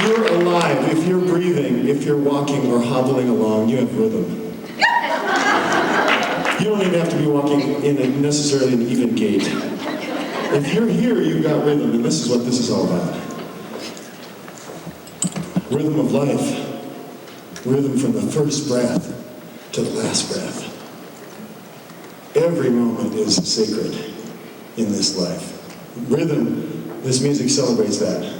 you're alive, if you're breathing, if you're walking or hobbling along, you have rhythm. You don't even have to be walking in necessarily an even gait. If you're here, you've got rhythm, and this is what this is all about. Rhythm of life. Rhythm from the first breath to the last breath. Every moment is sacred in this life. Rhythm, this music celebrates that.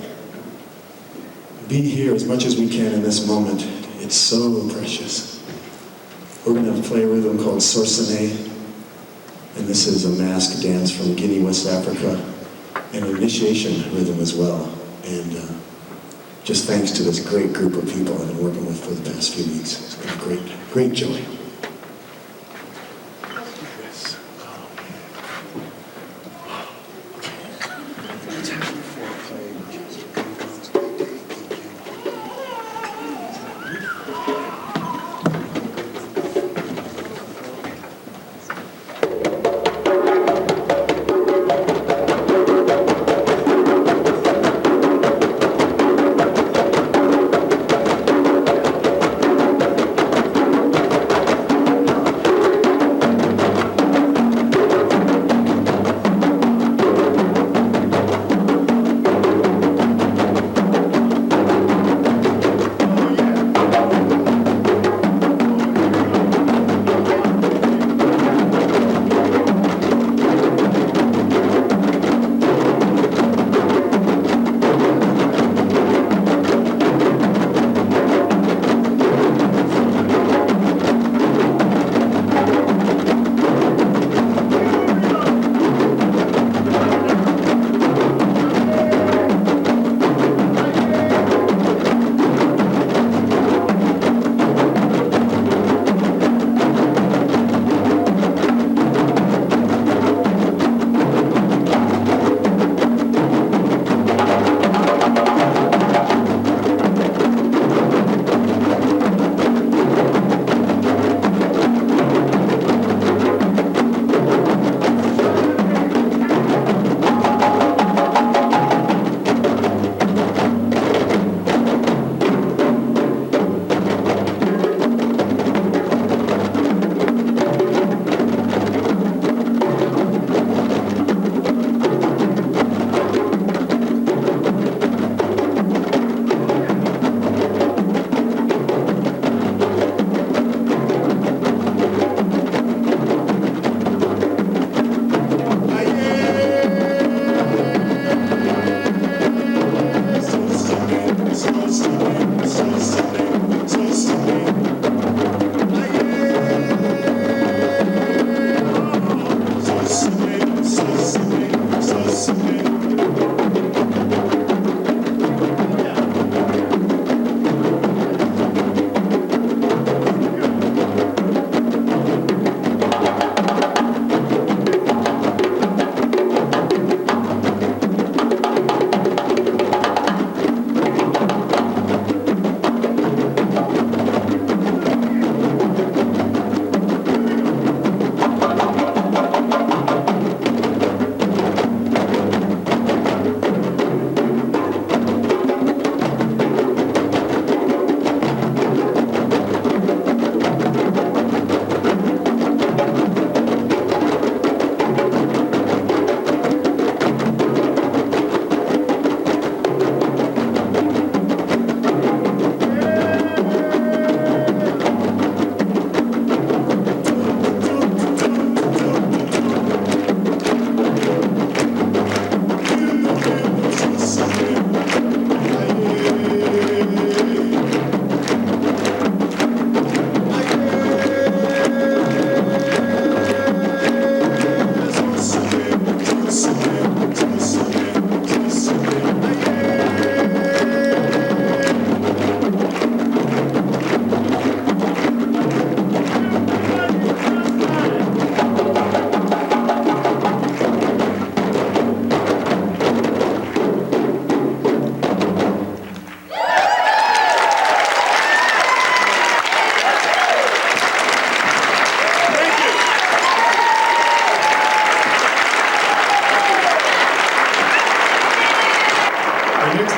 Be here as much as we can in this moment. It's so precious. We're going to play a rhythm called Sorsene, and this is a mask dance from Guinea, West Africa, and an initiation rhythm as well. And just thanks to this great group of people I've been working with for the past few weeks. It's been a great joy.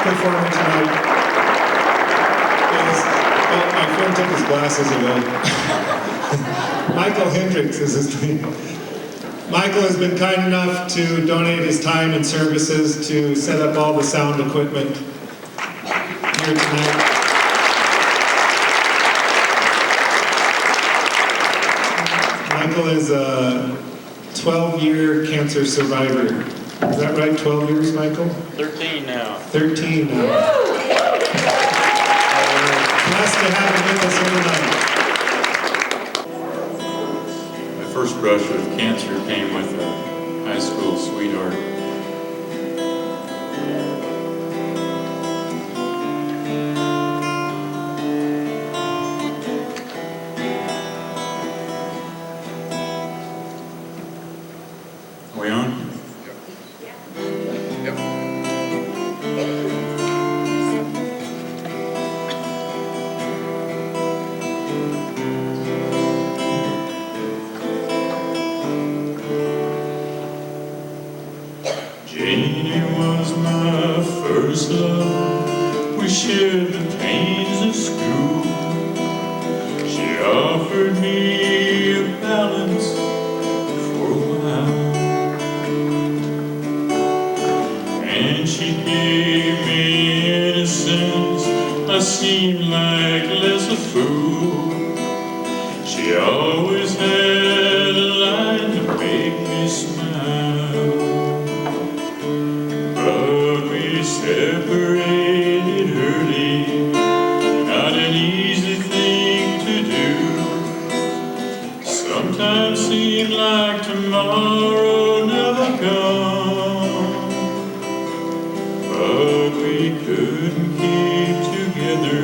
performing tonight friend took his glasses away. Michael Hendricks is his name. Michael has been kind enough to donate his time and services to set up all the sound equipment here tonight. Michael is a 12-year cancer survivor. Is that right? 12 years, Michael? 13 now. 13 now. Blessed to have him with us here tonight. My first brush with cancer came with a high school sweetheart. Are we on? Janie was my first love. We shared the pains of school. She offered me a balance for a while, and she gave me innocence. I seemed like less a fool. She always had a line to make me smile. But we separated early, not an easy thing to do. Sometimes seemed like tomorrow never come, but we couldn't keep together,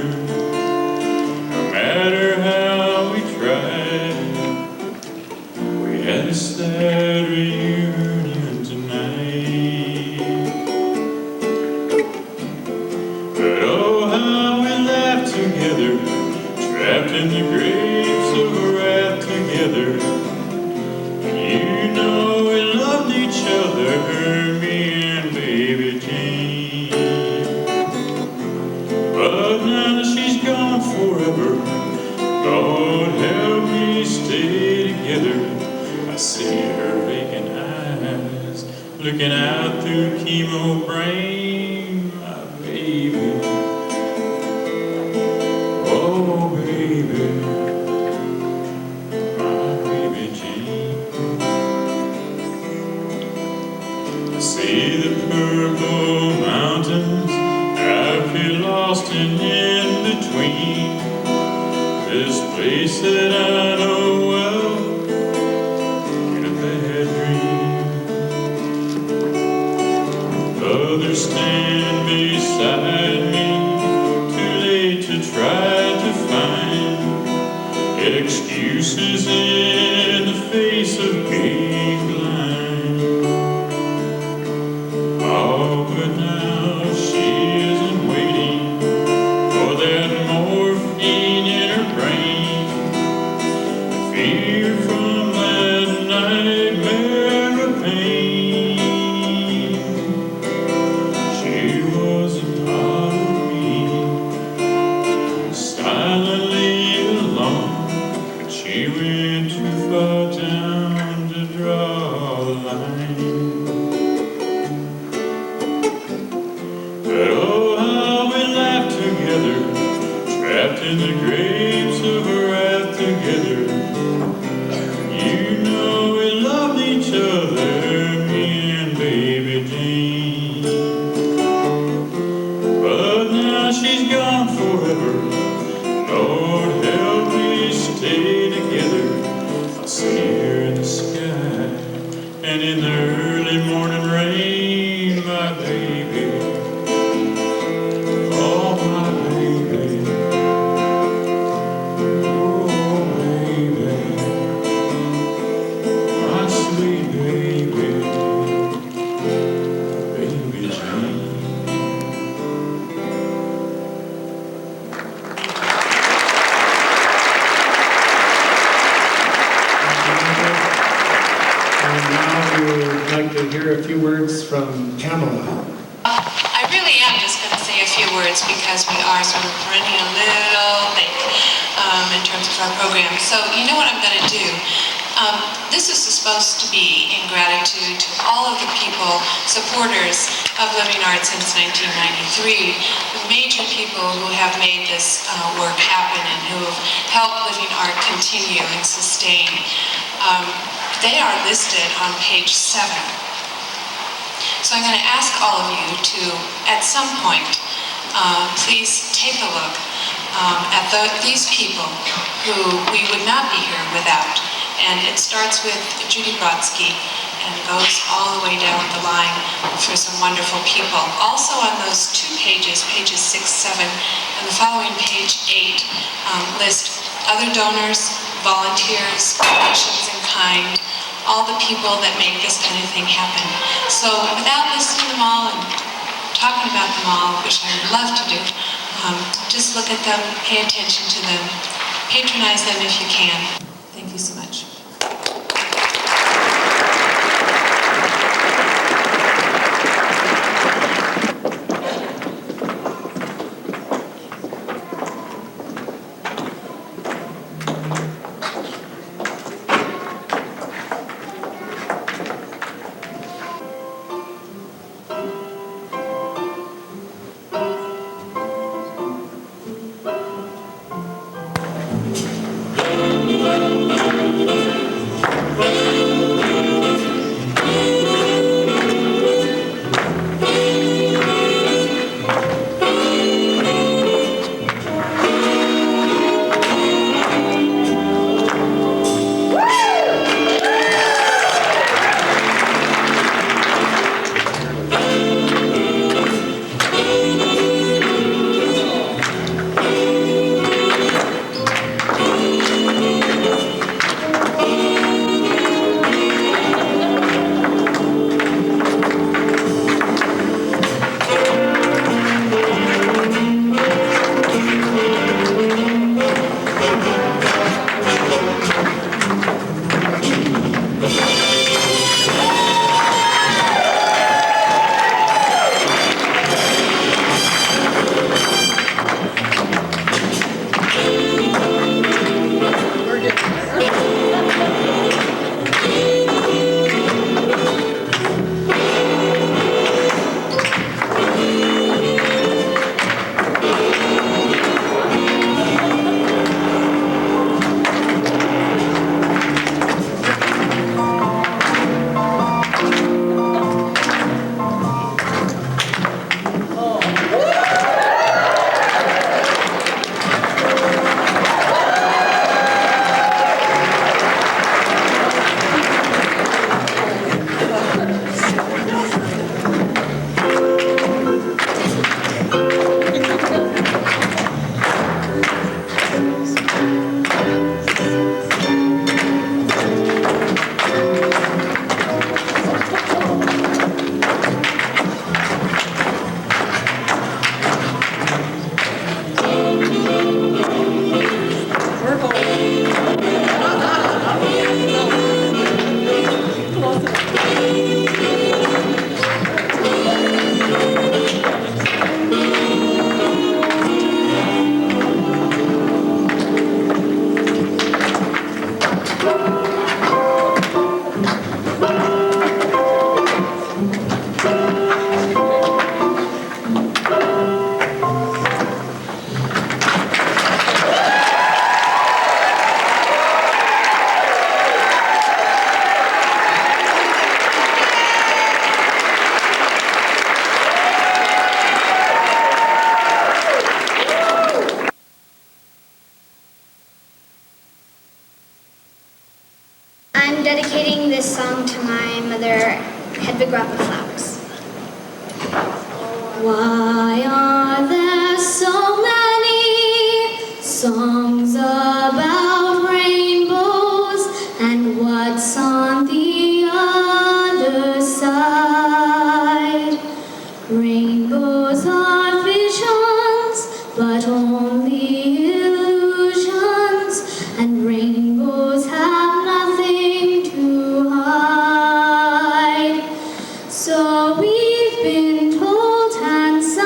no matter how we tried. We had a sad reunion tonight. But oh, how we laughed together, trapped in the grapes of wrath together. And you know we loved each other, me and baby Jane. But now that she's gone forever, Lord help me stay together. I see her vacant eyes looking out through chemo brain, my baby. Oh, baby, my baby Jane. I see the purple mountains, I feel lost and in between. This place that I know well, in a bad dream. Others stand beside me, too late to try to find excuses in the face of being blind. Oh, but now she isn't waiting for that morphine in her brain. The fear from that nightmare of pain. She was a part of me, silently alone. But she went too far down to draw the line. But oh, how we laughed together, trapped in the grapes of wrath together. You know we loved each other, me and baby Jane. But now she's gone forever, Lord help me stay together. I see her in the sky, and in the early morning rain, my baby. Oh, my baby. Oh, baby. My sweet baby. Baby Jane. And now we would like to hear a few words from Pamela. I really am just going to say a few words because we are sort of running a little late. in terms of our program. So you know what I'm going to do? This is supposed to be in gratitude to all of the people, supporters of Living Art since 1993, the major people who have made this work happen and who have helped Living Art continue and sustain. They are listed on page 7. So I'm going to ask all of you to, at some point, please take a look at these people who we would not be here without. And it starts with Judy Brodsky and goes all the way down the line through some wonderful people. Also on those 2 pages, pages 6, 7, and the following page 8, list other donors, volunteers, donations in kind, all the people that make this kind of thing happen. So without listing them all and talking about them all, which I would love to do, just look at them, pay attention to them, patronize them if you can. Thank you so much. I'm dedicating this song to my mother, Hedvig Rappa Flowers. Why are there so many songs about rainbows, and what's on the other side? Rainbows are visions, but only illusions, and rainbows have nothing to hide. So we've been told, and some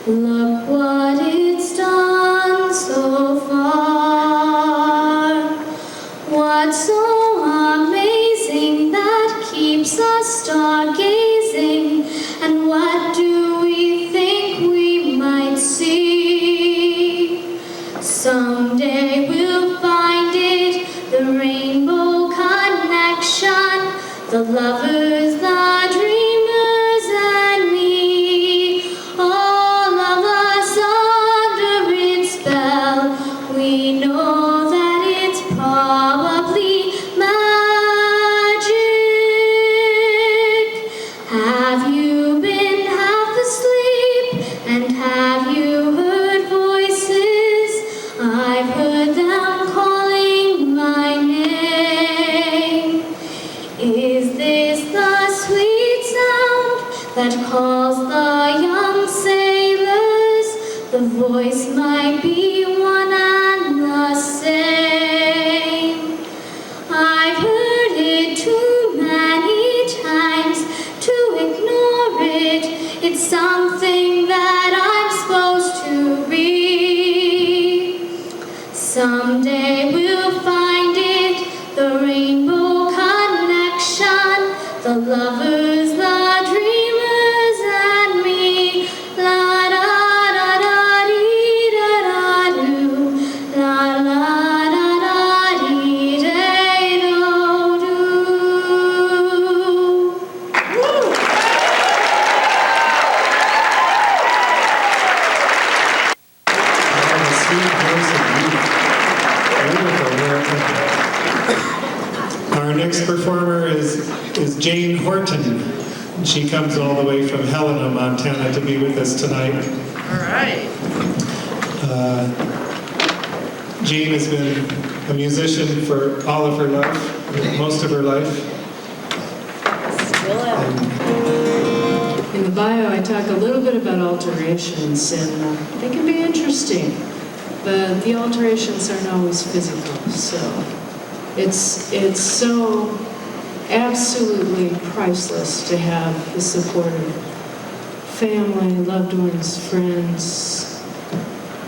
Look what it's done so far. What's so amazing that keeps us stargazing? And what do we think we might see? Someday we'll find it, the rainbow connection, the lovers, the dreamers, and me. All of us under its spell, we know that it's probably magic. Have you been half asleep, and have you heard voices? I've heard them calling my name. Is this the sweet sound that calls the young sailors? The voice might be one and the same. I've heard it too many times to ignore it. It's something that I'm supposed to be. Someday we'll find it, the rainbow connection, the lovers, the dreamers, and me. La da da da dee da da doo. La la da da dee day do do. Our next performer is Jane Horton. She comes all the way from Helena, Montana to be with us tonight. All right. Jane has been a musician for all of her life, most of her life. In the bio, I talk a little bit about alterations, and they can be interesting, but the alterations aren't always physical, so it's so absolutely priceless to have the support of family, loved ones, friends.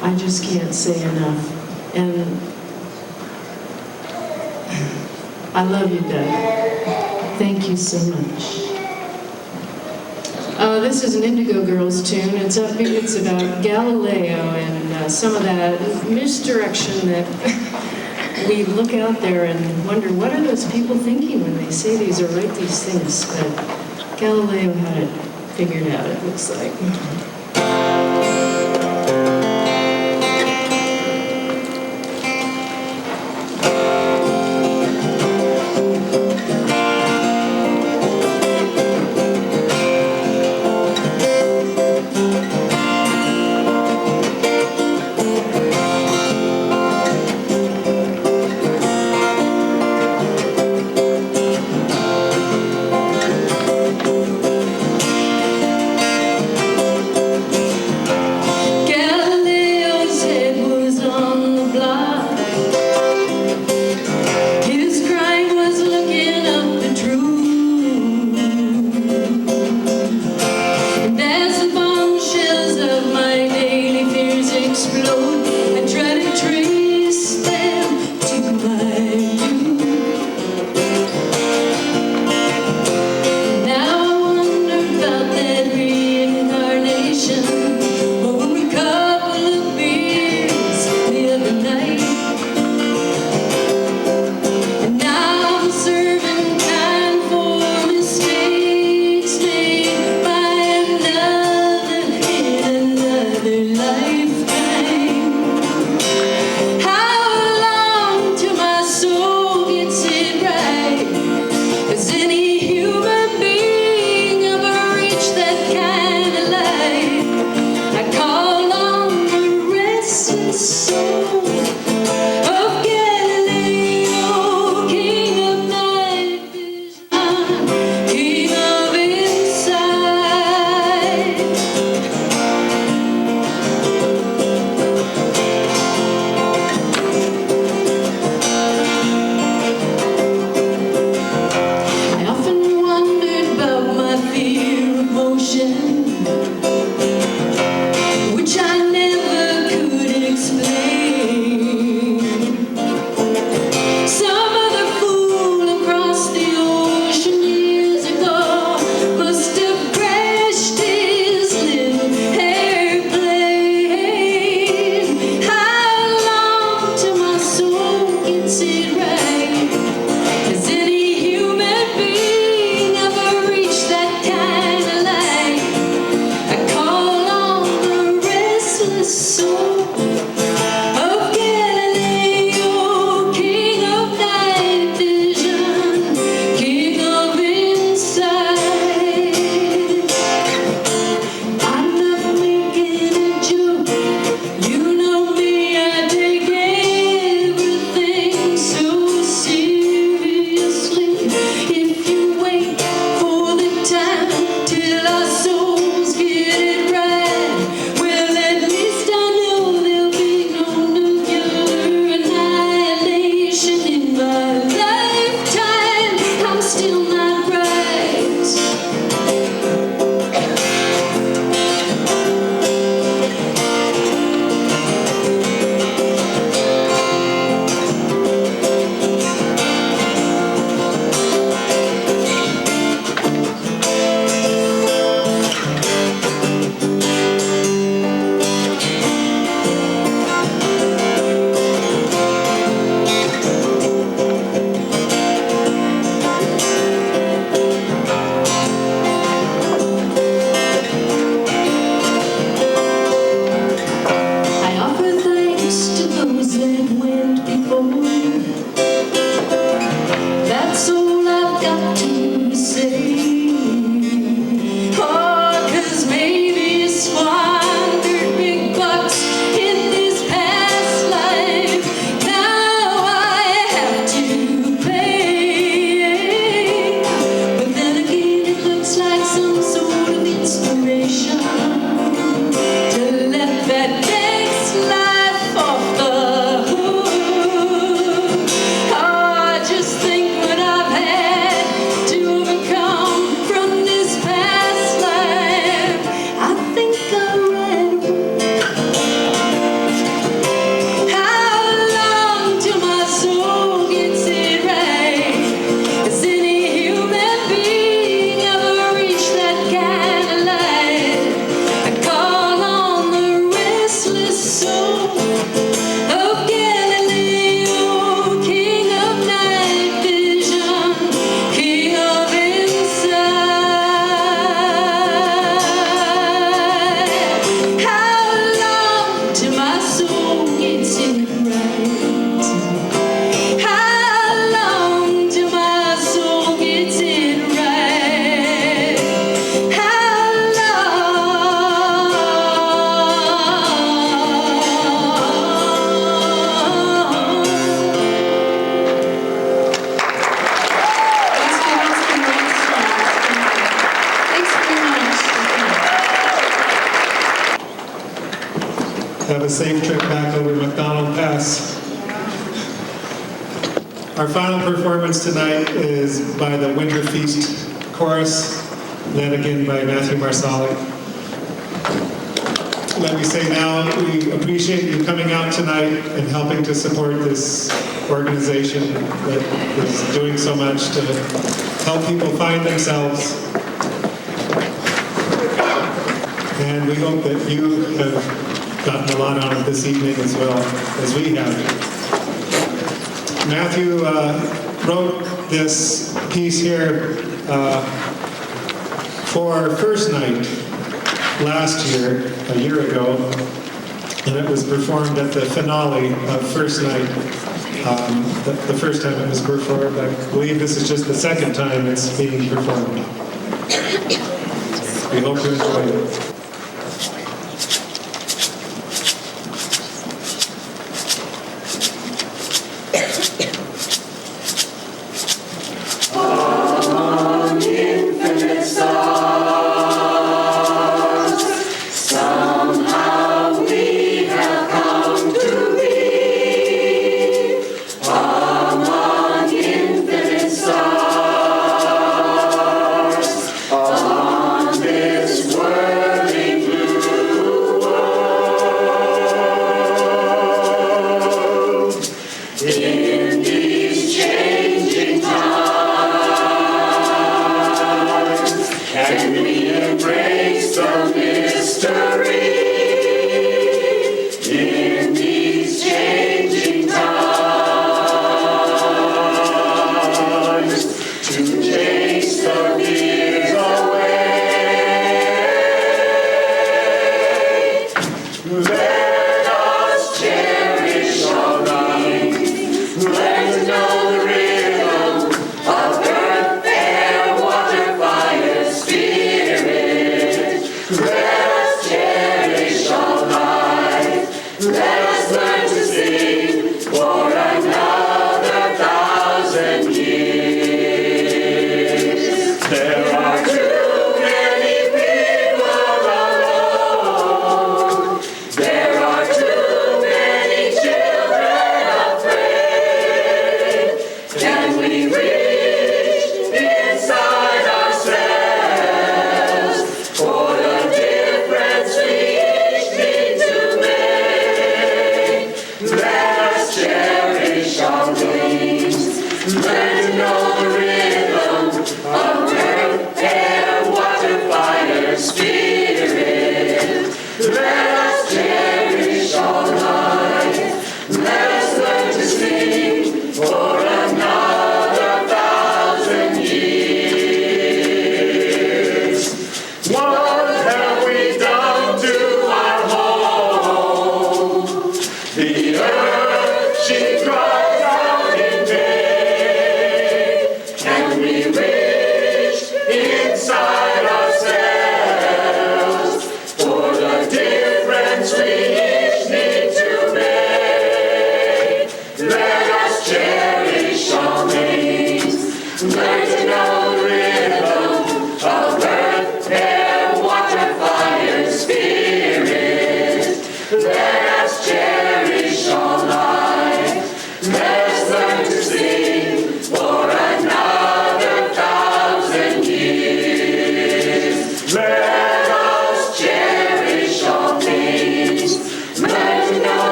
I just can't say enough. And I love you, Doug. Thank you so much. This is an Indigo Girls tune. It's upbeat. It's about Galileo and some of that misdirection that we look out there and wonder, what are those people thinking when they say these or write these things? But Galileo had it figured out, it looks like. have a safe trip back over McDonald Pass. Our final performance tonight is by the Winter Feast Chorus, led again by Matthew Marsalik. Let me say now, we appreciate you coming out tonight and helping to support this organization that is doing so much to help people find themselves. And we hope that you have gotten a lot out of this evening as well as we have. Matthew wrote this piece here for First Night last year, a year ago, and it was performed at the finale of First Night. The first time it was performed, I believe this is just the second time it's being performed. We hope you enjoy it.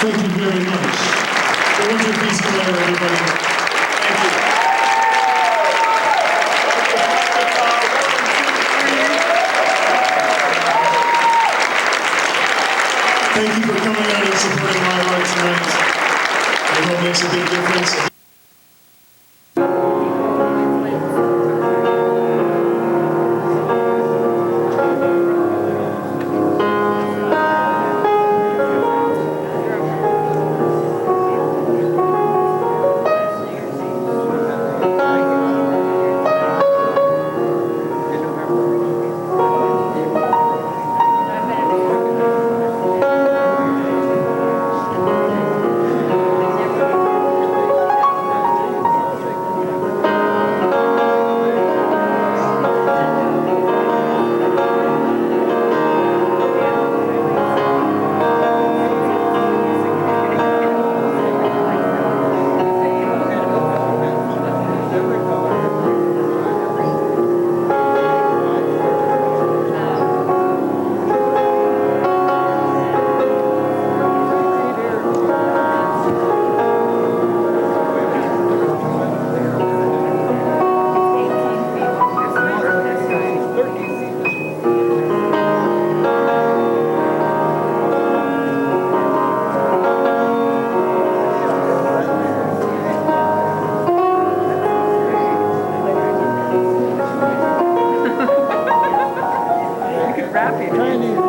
Thank you very much. The Winter Feast Choir, everybody. Thank you. Thank you for coming out and supporting my art tonight. I know it makes a big difference. happy.